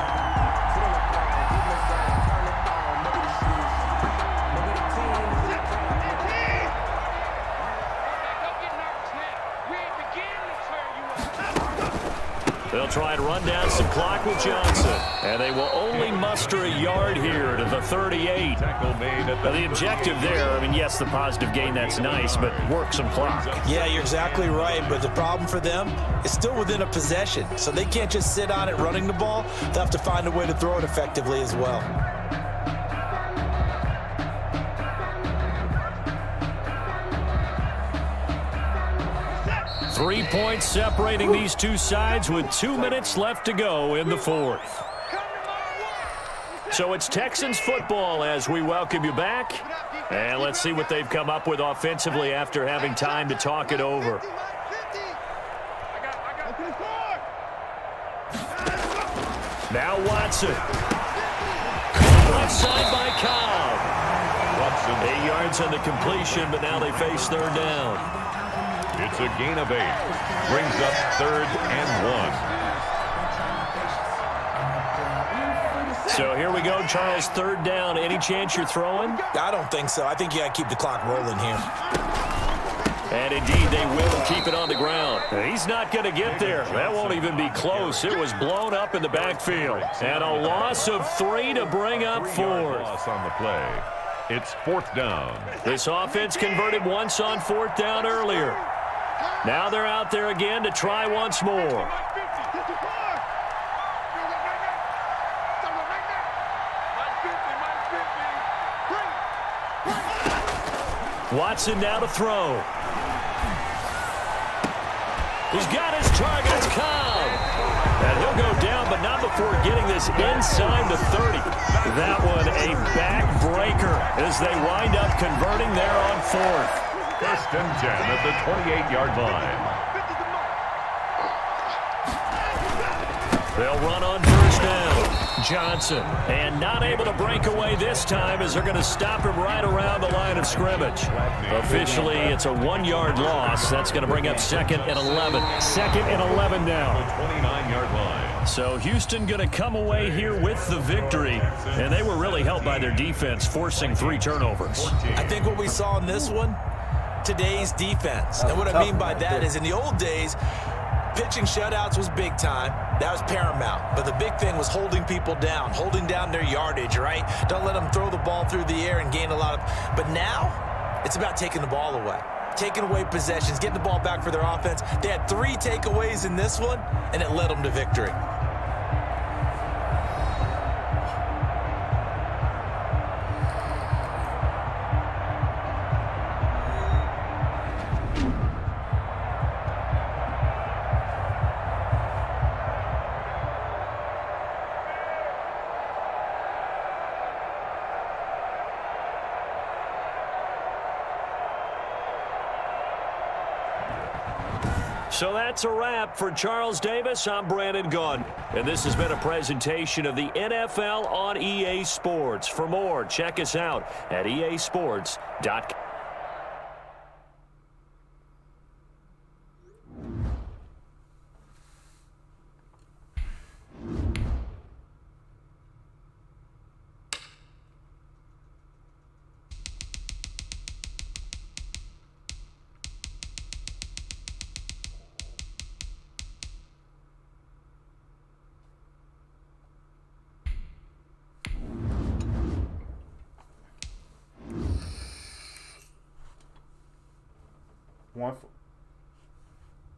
B: They'll try and run down some clock with Johnson. And they will only muster a yard here to the 38. Now, the objective there, I mean, yes, the positive gain, that's nice, but work some clock.
D: Yeah, you're exactly right. But the problem for them is still within a possession. So they can't just sit on it running the ball. They'll have to find a way to throw it effectively as well.
B: 3 points separating these two sides with 2 minutes left to go in the fourth. So it's Texans football as we welcome you back. And let's see what they've come up with offensively after having time to talk it over. Now Watson. Left side by Cobb. 8 yards on the completion, but now they face third down.
C: It's a gain of 8. Brings up 3rd and 1.
B: So here we go, Charles, third down. Any chance you're throwing?
D: I don't think so. I think you got to keep the clock rolling here.
B: And indeed, they will keep it on the ground. He's not going to get there. That won't even be close. It was blown up in the backfield. And a loss of 3 to bring up 4th.
C: Loss on the play. It's 4th down.
B: This offense converted once on 4th down earlier. Now they're out there again to try once more. Watson now to throw. He's got his target. It's Cobb. And he'll go down, but not before getting this inside the 30. That one a backbreaker as they wind up converting there on 4th.
C: 1st and 10 at the 28-yard line.
B: They'll run on 1st down. Johnson, and not able to break away this time as they're going to stop him right around the line of scrimmage. Officially, it's a 1-yard loss. That's going to bring up 2nd and 11. 2nd and 11 now.
C: The 29-yard line.
B: So Houston going to come away here with the victory, and they were really helped by their defense, forcing 3 turnovers.
D: I think what we saw in this one, today's defense. And what I mean by that is in the old days, pitching shutouts was big time. That was paramount. But the big thing was holding people down, holding down their yardage, right? Don't let them throw the ball through the air and gain a lot of... But now, it's about taking the ball away. Taking away possessions, getting the ball back for their offense. They had 3 takeaways in this one, and it led them to victory.
B: So that's a wrap for Charles Davis. I'm Brandon Gaudin, and this has been a presentation of the NFL on EA Sports. For more, check us out at easports.com.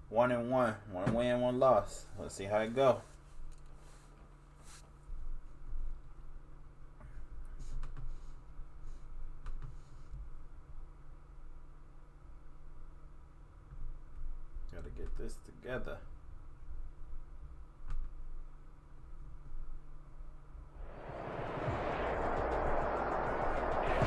A: One and one win, 1 loss. Let's see how it go. get this together.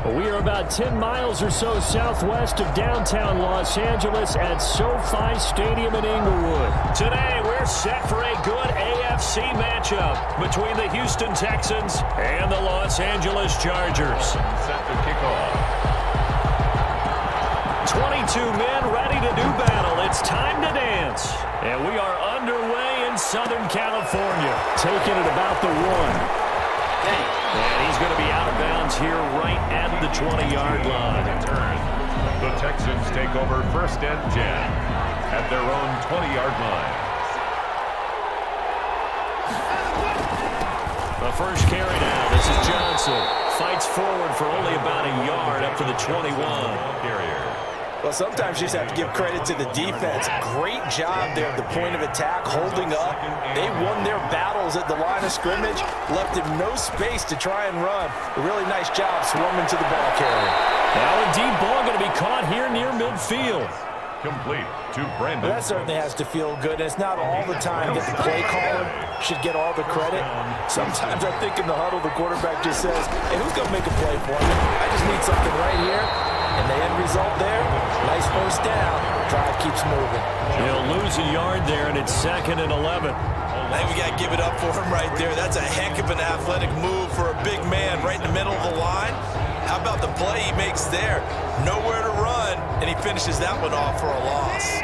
B: We are about 10 miles or so southwest of downtown Los Angeles at SoFi Stadium in Inglewood. Today, we're set for a good AFC matchup between the Houston Texans and the Los Angeles Chargers.
C: Set to kick off.
B: 22 men ready to do battle. It's time to dance. And we are underway in Southern California. Taking it about the 1. And he's going to be out of bounds here right at the 20-yard line.
C: Turn. The Texans take over 1st and 10 at their own 20-yard line.
B: The first carry now. This is Johnson. Fights forward for only about a yard up to the 21.
C: Carrier.
D: Well, sometimes you just have to give credit to the defense. Great job there at the point of attack, holding up. They won their battles at the line of scrimmage, left him no space to try and run. A really nice job swarming to the ball carrier.
B: Now a deep ball going to be caught here near midfield.
C: Complete to Brandon.
D: Well, that certainly has to feel good. And it's not all the time that the play caller should get all the credit. Sometimes I think in the huddle, the quarterback just says, hey, who's going to make a play for me? I just need something right here. And the end result there, nice first down. Drive keeps moving.
B: He'll lose a yard there, and it's 2nd and 11.
D: I think we got to give it up for him right there. That's a heck of an athletic move for a big man right in the middle of the line. How about the play he makes there? Nowhere to run, and he finishes that one off for a loss.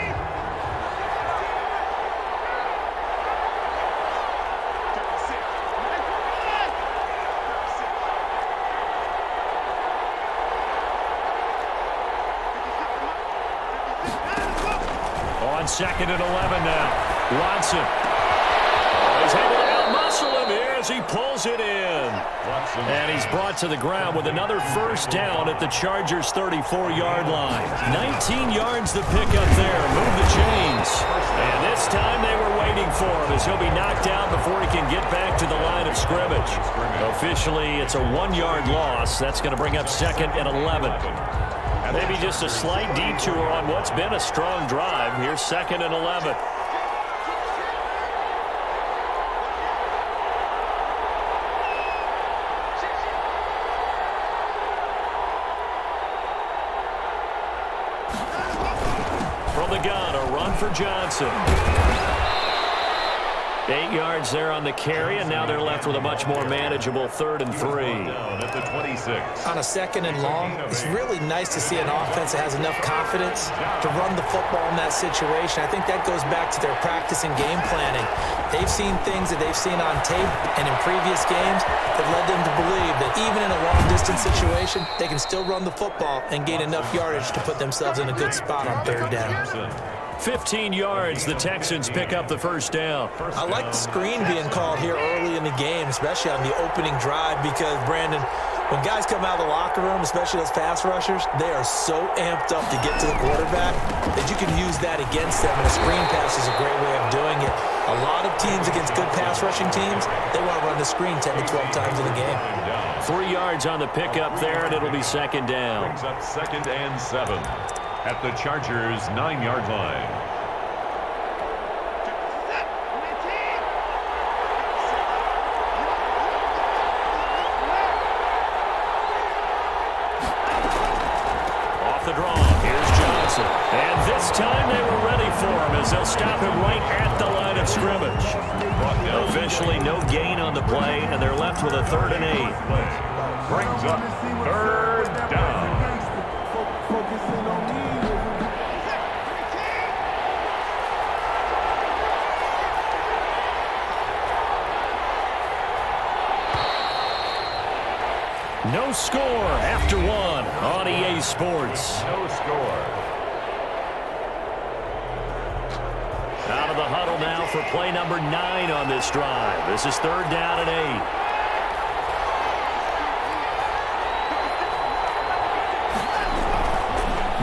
B: On 2nd and 11 now. Watson. He's able to outmuscle him here as he pulls it in. And he's brought to the ground with another first down at the Chargers' 34-yard line. 19 yards to pick up there. Move the chains. And this time they were waiting for him as he'll be knocked down before he can get back to the line of scrimmage. Officially, it's a 1-yard loss. That's going to bring up 2nd and 11. Maybe just a slight detour on what's been a strong drive. Here's 2nd and 11. From the gun, a run for Johnson. 8 yards there on the carry, and now they're left with a much more manageable 3rd and 3.
C: Down at the 26.
D: On a 2nd and long, it's really nice to see an offense that has enough confidence to run the football in that situation. I think that goes back to their practice and game planning. They've seen things that they've seen on tape and in previous games that led them to believe that even in a long-distance situation, they can still run the football and gain enough yardage to put themselves in a good spot on 3rd down.
B: 15 yards, the Texans pick up the first down.
D: I like the screen being called here early in the game, especially on the opening drive, because, Brandon, when guys come out of the locker room, especially those pass rushers, they are so amped up to get to the quarterback that you can use that against them, and a screen pass is a great way of doing it. A lot of teams against good pass rushing teams, they want to run the screen 10 to 12 times in a game.
B: 3 yards on the pickup there, and it'll be 2nd down.
C: Brings up 2nd and 7 at the Chargers' 9-yard line.
B: Off the draw, here's Johnson. And this time they were ready for him as they'll stop him right at the line of scrimmage. Officially no gain on the play, and they're left with a 3rd and 8.
C: Brings up 3rd down.
B: No score after 1 on EA Sports.
C: No score.
B: Out of the huddle now for play number 9 on this drive. This is 3rd down and 8.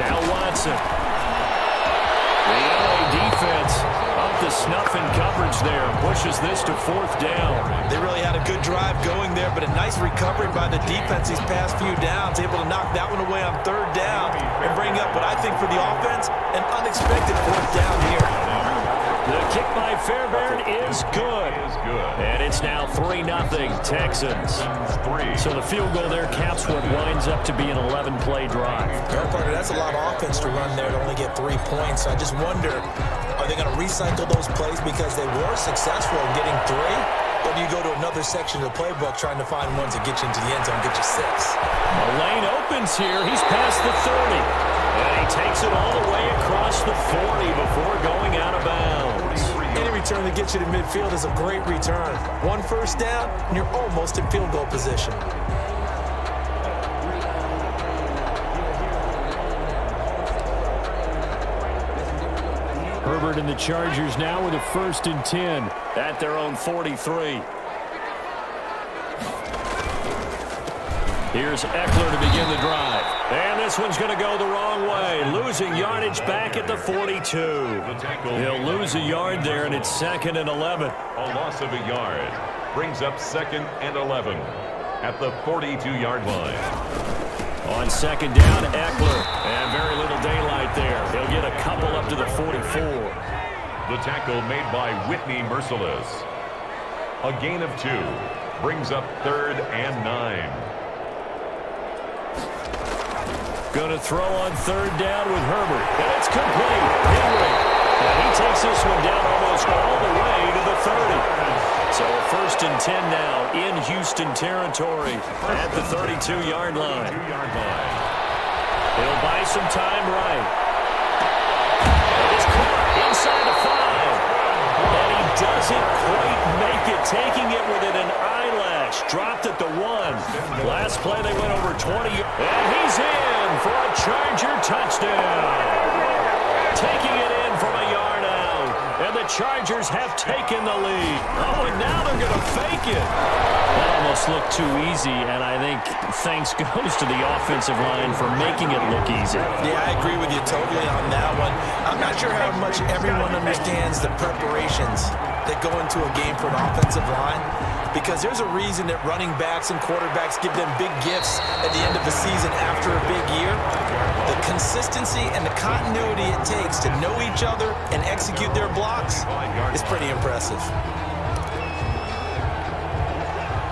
B: Now Watson. The LA defense up to snuff in coverage there. Pushes this to 4th down.
D: They really had a good drive going there, but a nice recovery by the defense these past few downs, able to knock that one away on third down and bring up what I think for the offense, an unexpected fourth down here.
B: The kick by Fairbairn is good. And it's now 3-0 Texans. So the field goal there caps what winds up to be an 11-play drive.
D: Well, partner, that's a lot of offense to run there to only get 3 points. So I just wonder, are they going to recycle those plays because they were successful in getting 3? Or do you go to another section of the playbook trying to find ones that get you into the end zone and get you 6?
B: The lane opens here. He's past the 30. And he takes it all the way across the 40 before going out of bounds.
D: Any return that gets you to midfield is a great return. 1 first down, and you're almost in field goal position.
B: Herbert and the Chargers now with a 1st and 10 at their own 43. Here's Eckler to begin the drive. And this one's going to go the wrong way. Losing yardage back at the 42. He'll lose a yard there, and it's 2nd and 11.
C: A loss of a yard brings up 2nd and 11 at the 42-yard line.
B: On 2nd down, Eckler. And very little daylight there. He'll get a couple up to the 44.
C: The tackle made by Whitney Merciless. A gain of 2 brings up 3rd and 9.
B: Going to throw on 3rd down with Herbert. And it's complete. Henry. And he takes this one down almost all the way to the 30. So a 1st and 10 now in Houston territory at the 32-yard line. He'll buy some time right. And it's caught inside the 5. And he doesn't quite make it, taking it within an eyelash. Dropped at the 1. Last play they went over 20. And he's in for a Charger touchdown. Taking it in from a yard out. And the Chargers have taken the lead. Oh, and now they're going to fake it. That almost looked too easy, and I think thanks goes to the offensive line for making it look easy.
D: Yeah, I agree with you totally on that one. I'm not sure how much everyone understands the preparations that go into a game for an offensive line, because there's a reason that running backs and quarterbacks give them big gifts at the end of the season after a big year. The consistency and the continuity it takes to know each other and execute their blocks is pretty impressive.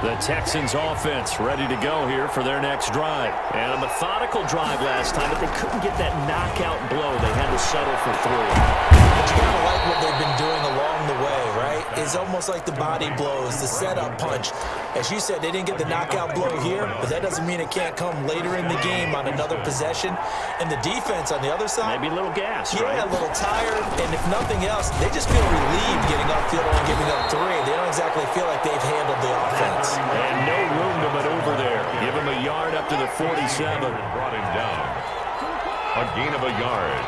B: The Texans offense ready to go here for their next drive. And a methodical drive last time, but they couldn't get that knockout blow. They had to settle for 3.
D: But you gotta like what they've been doing along the way, right? It's almost like the body blows, the setup punch. As you said, they didn't get the knockout blow here, but that doesn't mean it can't come later in the game on another possession. And the defense on the other side,
B: maybe a little gas,
D: yeah,
B: right?
D: a little tired. And if nothing else, they just feel relieved getting upfield and giving up 3. They don't exactly feel like they've handled the offense.
B: And no room to maneuver there. Give him a yard up to the 47.
C: Brought him down. A gain of a yard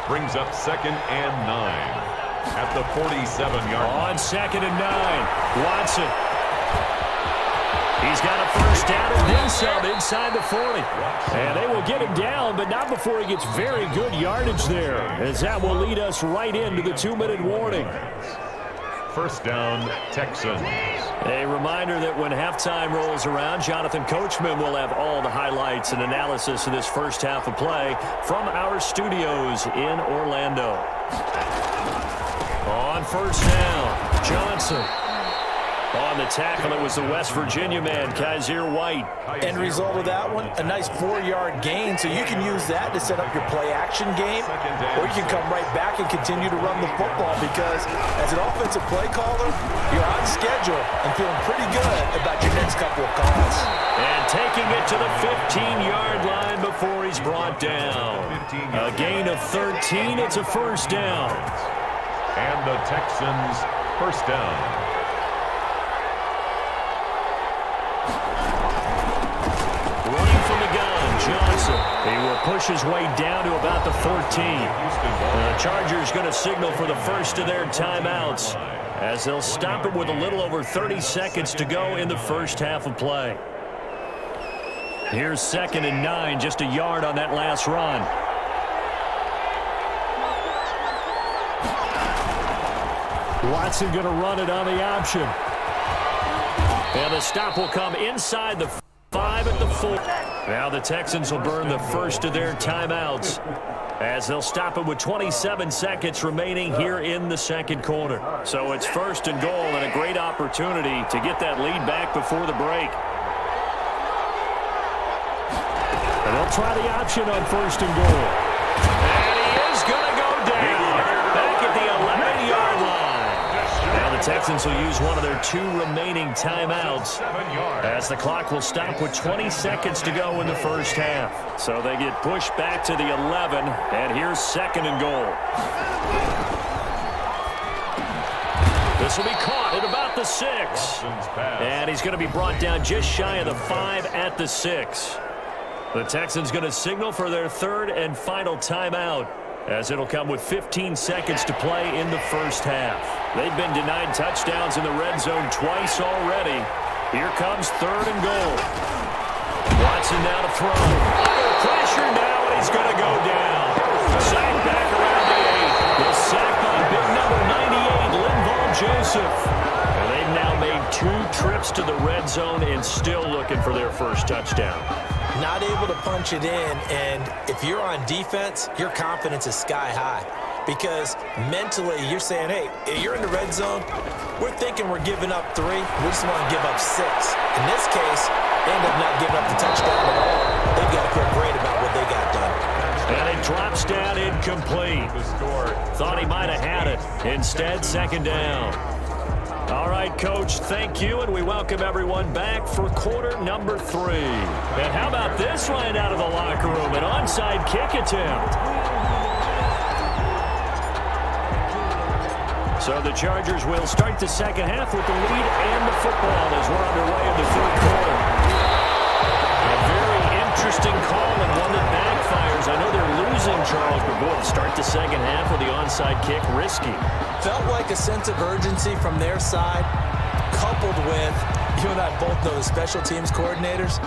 C: brings up 2nd and 9 at the 47-yard line.
B: On 2nd and 9, Watson. He's got a 1st down and then some inside the 40. And they will get him down, but not before he gets very good yardage there, as that will lead us right into the 2-minute warning.
C: 1st down, Texans.
B: A reminder that when halftime rolls around, Jonathan Coachman will have all the highlights and analysis of this first half of play from our studios in Orlando. On 1st down, Johnson. On the tackle, it was the West Virginia man, Kaiser White.
D: End result of that one, a nice 4-yard gain, so you can use that to set up your play-action game, or you can come right back and continue to run the football, because as an offensive play caller, you're on schedule and feeling pretty good about your next couple of calls.
B: And taking it to the 15-yard line before he's brought down. A gain of 13, it's a 1st down.
C: And the Texans' 1st down.
B: Johnson. He will push his way down to about the 14. The Chargers going to signal for the first of their timeouts, as they'll stop it with a little over 30 seconds to go in the first half of play. Here's 2nd and 9, just a yard on that last run. Watson going to run it on the option. And the stop will come inside the 5 at the 4. Now the Texans will burn the first of their timeouts as they'll stop it with 27 seconds remaining here in the second quarter. So it's first and goal and a great opportunity to get that lead back before the break. And they'll try the option on first and goal. And he is going to go down back at the 11-yard line. Now the Texans will use one of their 2 remaining timeouts as the clock will stop with 20 seconds to go in the first half. So they get pushed back to the 11, and here's second and goal. This will be caught at about the 6. And he's going to be brought down just shy of the 5 at the 6. The Texans going to signal for their third and final timeout as it'll come with 15 seconds to play in the first half. They've been denied touchdowns in the red zone twice already. Here comes third and goal. Watson now to throw. Pressure now, and he's going to go down. Sack back around the 8. The sack by big number 98, Linval Joseph. And they've now made 2 trips to the red zone and still looking for their first touchdown.
D: Not able to punch it in, and if you're on defense, your confidence is sky high. Because mentally, you're saying, hey, you're in the red zone. We're thinking we're giving up 3. We just want to give up 6. In this case, they end up not giving up the touchdown at all. They've got to feel great about what they got done.
B: And it drops down incomplete. Thought he might have had it. Instead, second down. All right, Coach, thank you, and we welcome everyone back for quarter number 3. And how about this line out of the locker room? An onside kick attempt. So the Chargers will start the second half with the lead and the football as we're underway in the third quarter. A very interesting call and one that backfires. I know they're losing, Charles, but boy, to start the second half with the onside kick, risky.
D: Felt like a sense of urgency from their side, coupled with, you and I both know the special teams coordinators,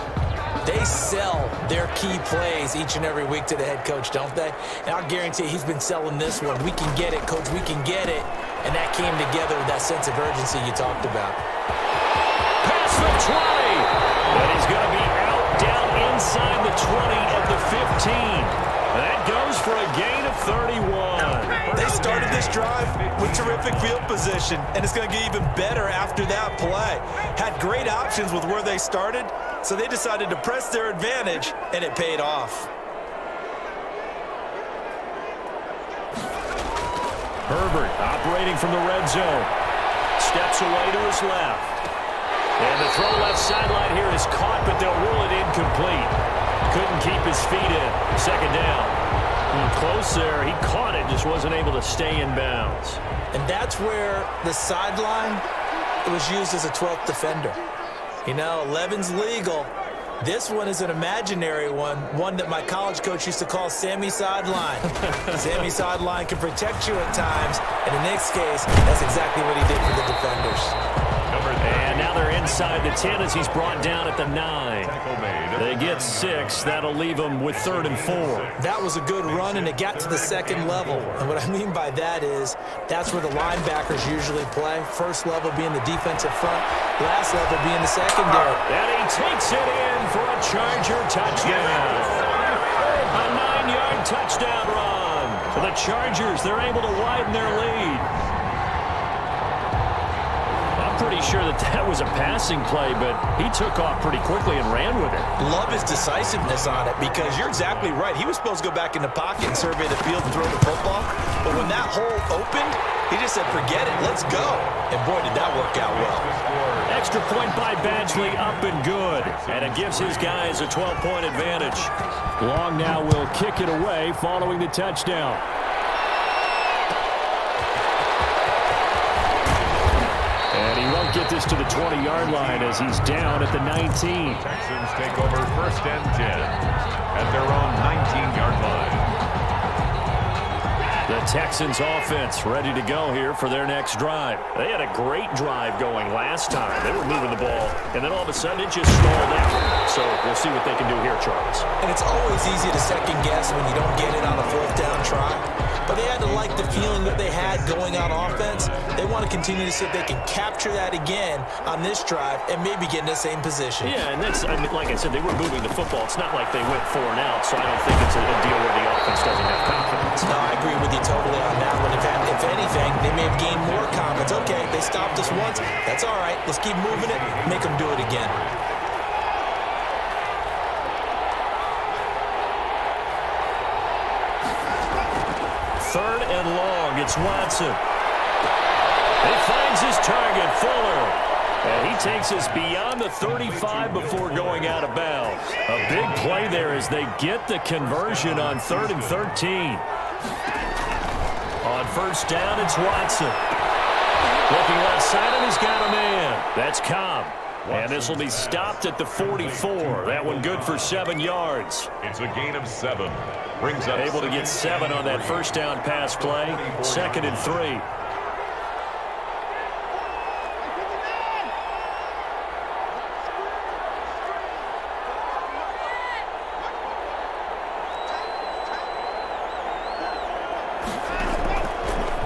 D: they sell their key plays each and every week to the head coach, don't they? And I'll guarantee he's been selling this one. We can get it, Coach, we can get it. And that came together with that sense of urgency you talked about.
B: Pass the 20. And he's going to be out down inside the 20 at the 15. That goes for a gain of 31.
D: They started this drive with terrific field position, and it's going to get even better after that play. Had great options with where they started, so they decided to press their advantage, and it paid off.
B: Herbert operating from the red zone. Steps away to his left. And the throw left sideline here is caught, but they'll rule it incomplete. Couldn't keep his feet in. Second down. Close there. He caught it, just wasn't able to stay in bounds.
D: And that's where the sideline was used as a 12th defender. You know, 11's legal. This one is an imaginary one that my college coach used to call Sammy Sideline. Sammy Sideline can protect you at times, and in this case, that's exactly what he did for the defenders.
B: And now they're inside the 10 as he's brought down at the 9. They get 6. That'll leave them with third and 4.
D: That was a good run, and it got to the second level. And what I mean by that is that's where the linebackers usually play. First level being the defensive front, last level being the secondary.
B: And he takes it in for a Charger touchdown. A 9-yard touchdown run. For the Chargers, they're able to widen their lead. Pretty sure that was a passing play, but he took off pretty quickly and ran with it.
D: Love his decisiveness on it because you're exactly right. He was supposed to go back in the pocket and survey the field and throw the football, but when that hole opened, he just said, forget it, let's go. And boy, did that work out well.
B: Extra point by Badgley, up and good, and it gives his guys a 12-point advantage. Long now will kick it away following the touchdown. And he won't get this to the 20-yard line as he's down at the 19.
C: Texans take over first and 10 at their own 19-yard line.
B: The Texans offense ready to go here for their next drive. They had a great drive going last time. They were moving the ball, and then all of a sudden it just stalled out. So we'll see what they can do here, Charles.
D: And it's always easy to second guess when you don't get it on a fourth down try. but they had to like the feeling that they had going on offense. They want to continue to see if they can capture that again on this drive and maybe get in the same position.
B: Yeah, and that's, like I said, they were moving the football. It's not like they went 4 and out, so I don't think it's a deal where the offense doesn't have confidence.
D: No, I agree with you totally on that one. If anything, they may have gained more confidence. Okay, they stopped us once. That's all right. Let's keep moving it. Make them do it again.
B: Third and long. It's Watson. He finds his target, Fuller. And he takes us beyond the 35 before going out of bounds. A big play there as they get the conversion on 3rd and 13. On first down, it's Watson. Looking left side, and he's got a man. That's Cobb. And this will be stopped at the 44. That one good for 7 yards.
C: It's a gain of 7. Brings up
B: Able to get 7 on that first down pass play. 2nd and 3.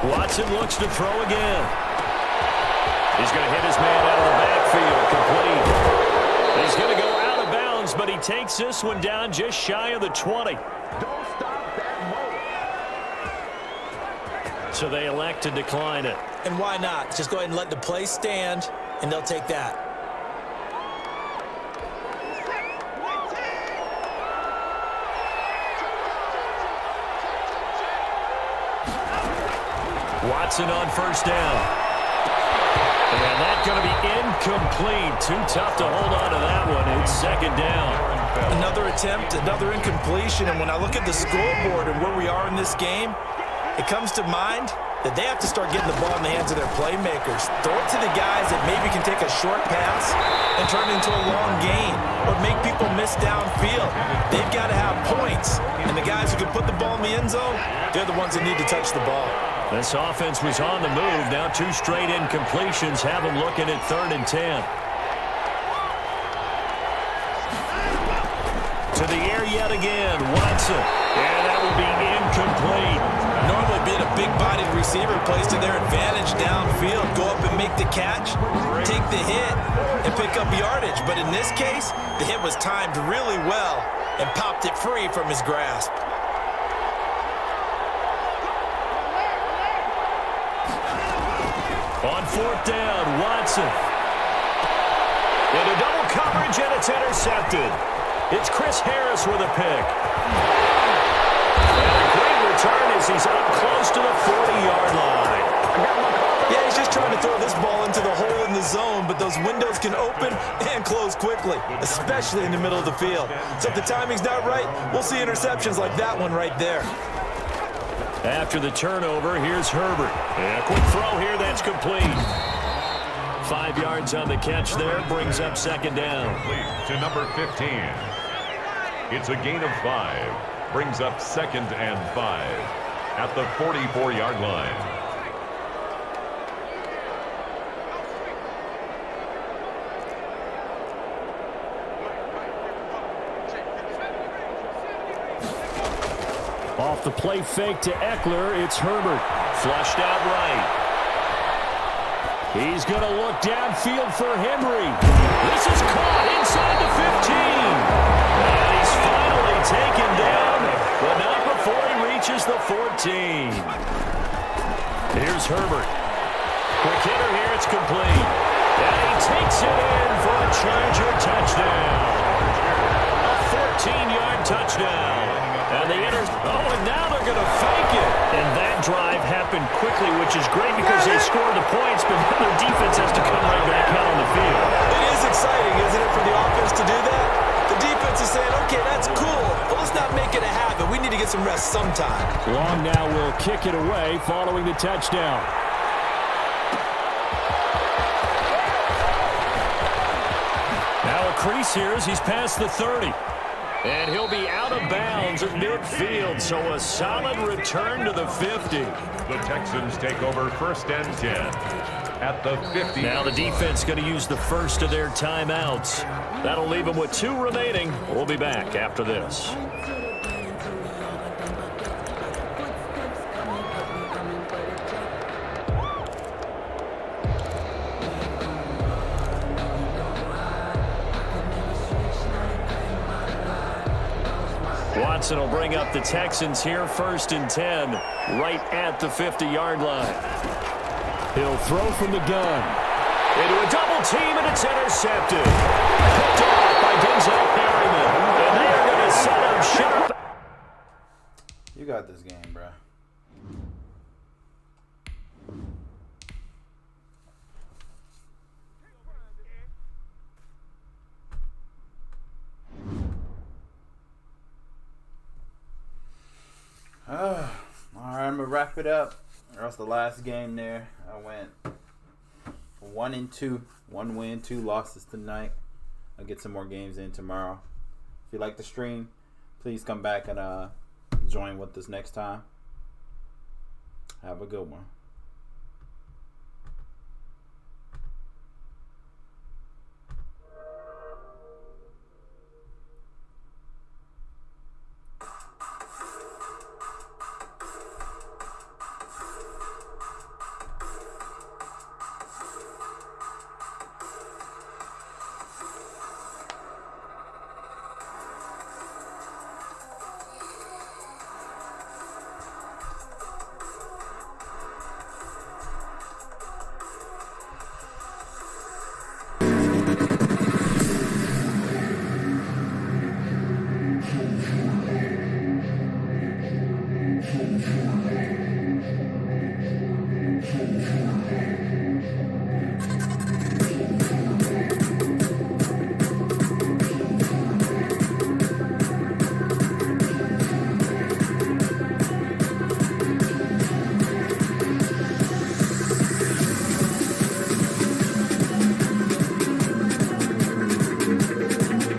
B: Watson looks to throw again. He's going to hit his man out of the backfield, complete. He's going to go out of bounds, but he takes this one down just shy of the 20.
E: Don't stop that motor.
B: So they elect to decline it.
D: And why not? Just go ahead and let the play stand, and they'll take that.
B: Watson on first down. And that's going to be incomplete. Too tough to hold on to that one. It's 2nd down.
D: Another attempt, another incompletion, and when I look at the scoreboard and where we are in this game, it comes to mind that they have to start getting the ball in the hands of their playmakers. Throw it to the guys that maybe can take a short pass and turn it into a long gain or make people miss downfield. They've got to have points, and the guys who can put the ball in the end zone, they're the ones that need to touch the ball.
B: This offense was on the move. Now 2 straight incompletions have them looking at 3rd and 10. To the air yet again, Watson. And that will be incomplete.
D: Normally being a big-bodied receiver plays to their advantage downfield. Go up and make the catch, take the hit, and pick up yardage. But in this case, the hit was timed really well and popped it free from his grasp.
B: On 4th down, Watson. Into double coverage, and it's intercepted. It's Chris Harris with a pick. And a great return as he's up close to the 40-yard line.
D: Yeah, he's just trying to throw this ball into the hole in the zone, but those windows can open and close quickly, especially in the middle of the field. So if the timing's not right, we'll see interceptions like that one right there.
B: After the turnover, here's Herbert. And a quick throw here, that's complete. 5 yards on the catch there, brings up 2nd down.
C: to number 15. It's a gain of 5. Brings up 2nd and 5 at the 44-yard line.
B: Off the play fake to Eckler, it's Herbert. Flushed out right. He's going to look downfield for Henry. This is caught inside the 15. And he's finally taken down, but not before he reaches the 14. Here's Herbert. Quick hitter here, it's complete. And he takes it in for a Charger touchdown. A 14-yard touchdown. And and now they're going to fake it. And that drive happened quickly, which is great because they scored the points, but then their defense has to come right back out on the field.
D: It is exciting, isn't it, for the offense to do that? The defense is saying, okay, that's cool, but let's not make it a habit. We need to get some rest sometime.
B: Long now will kick it away following the touchdown. Now a crease here as he's past the 30. And he'll be out of bounds at midfield, so a solid return to the 50.
C: The Texans take over 1st and 10 at the 50.
B: Now the defense going to use the first of their timeouts. That'll leave them with 2 remaining. We'll be back after this. Johnson will bring up the Texans here 1st and 10, right at the 50-yard line. He'll throw from the gun. Into a double team, and it's intercepted. Picked off by Denzel Perryman. And they are going to set up shop.
A: You got this game, bro. All right, I'm gonna wrap it up. That's the last game there. I went 1-2, 1 win, 2 losses tonight. I'll get some more games in tomorrow. If you like the stream, please come back and join with us next time. Have a good one.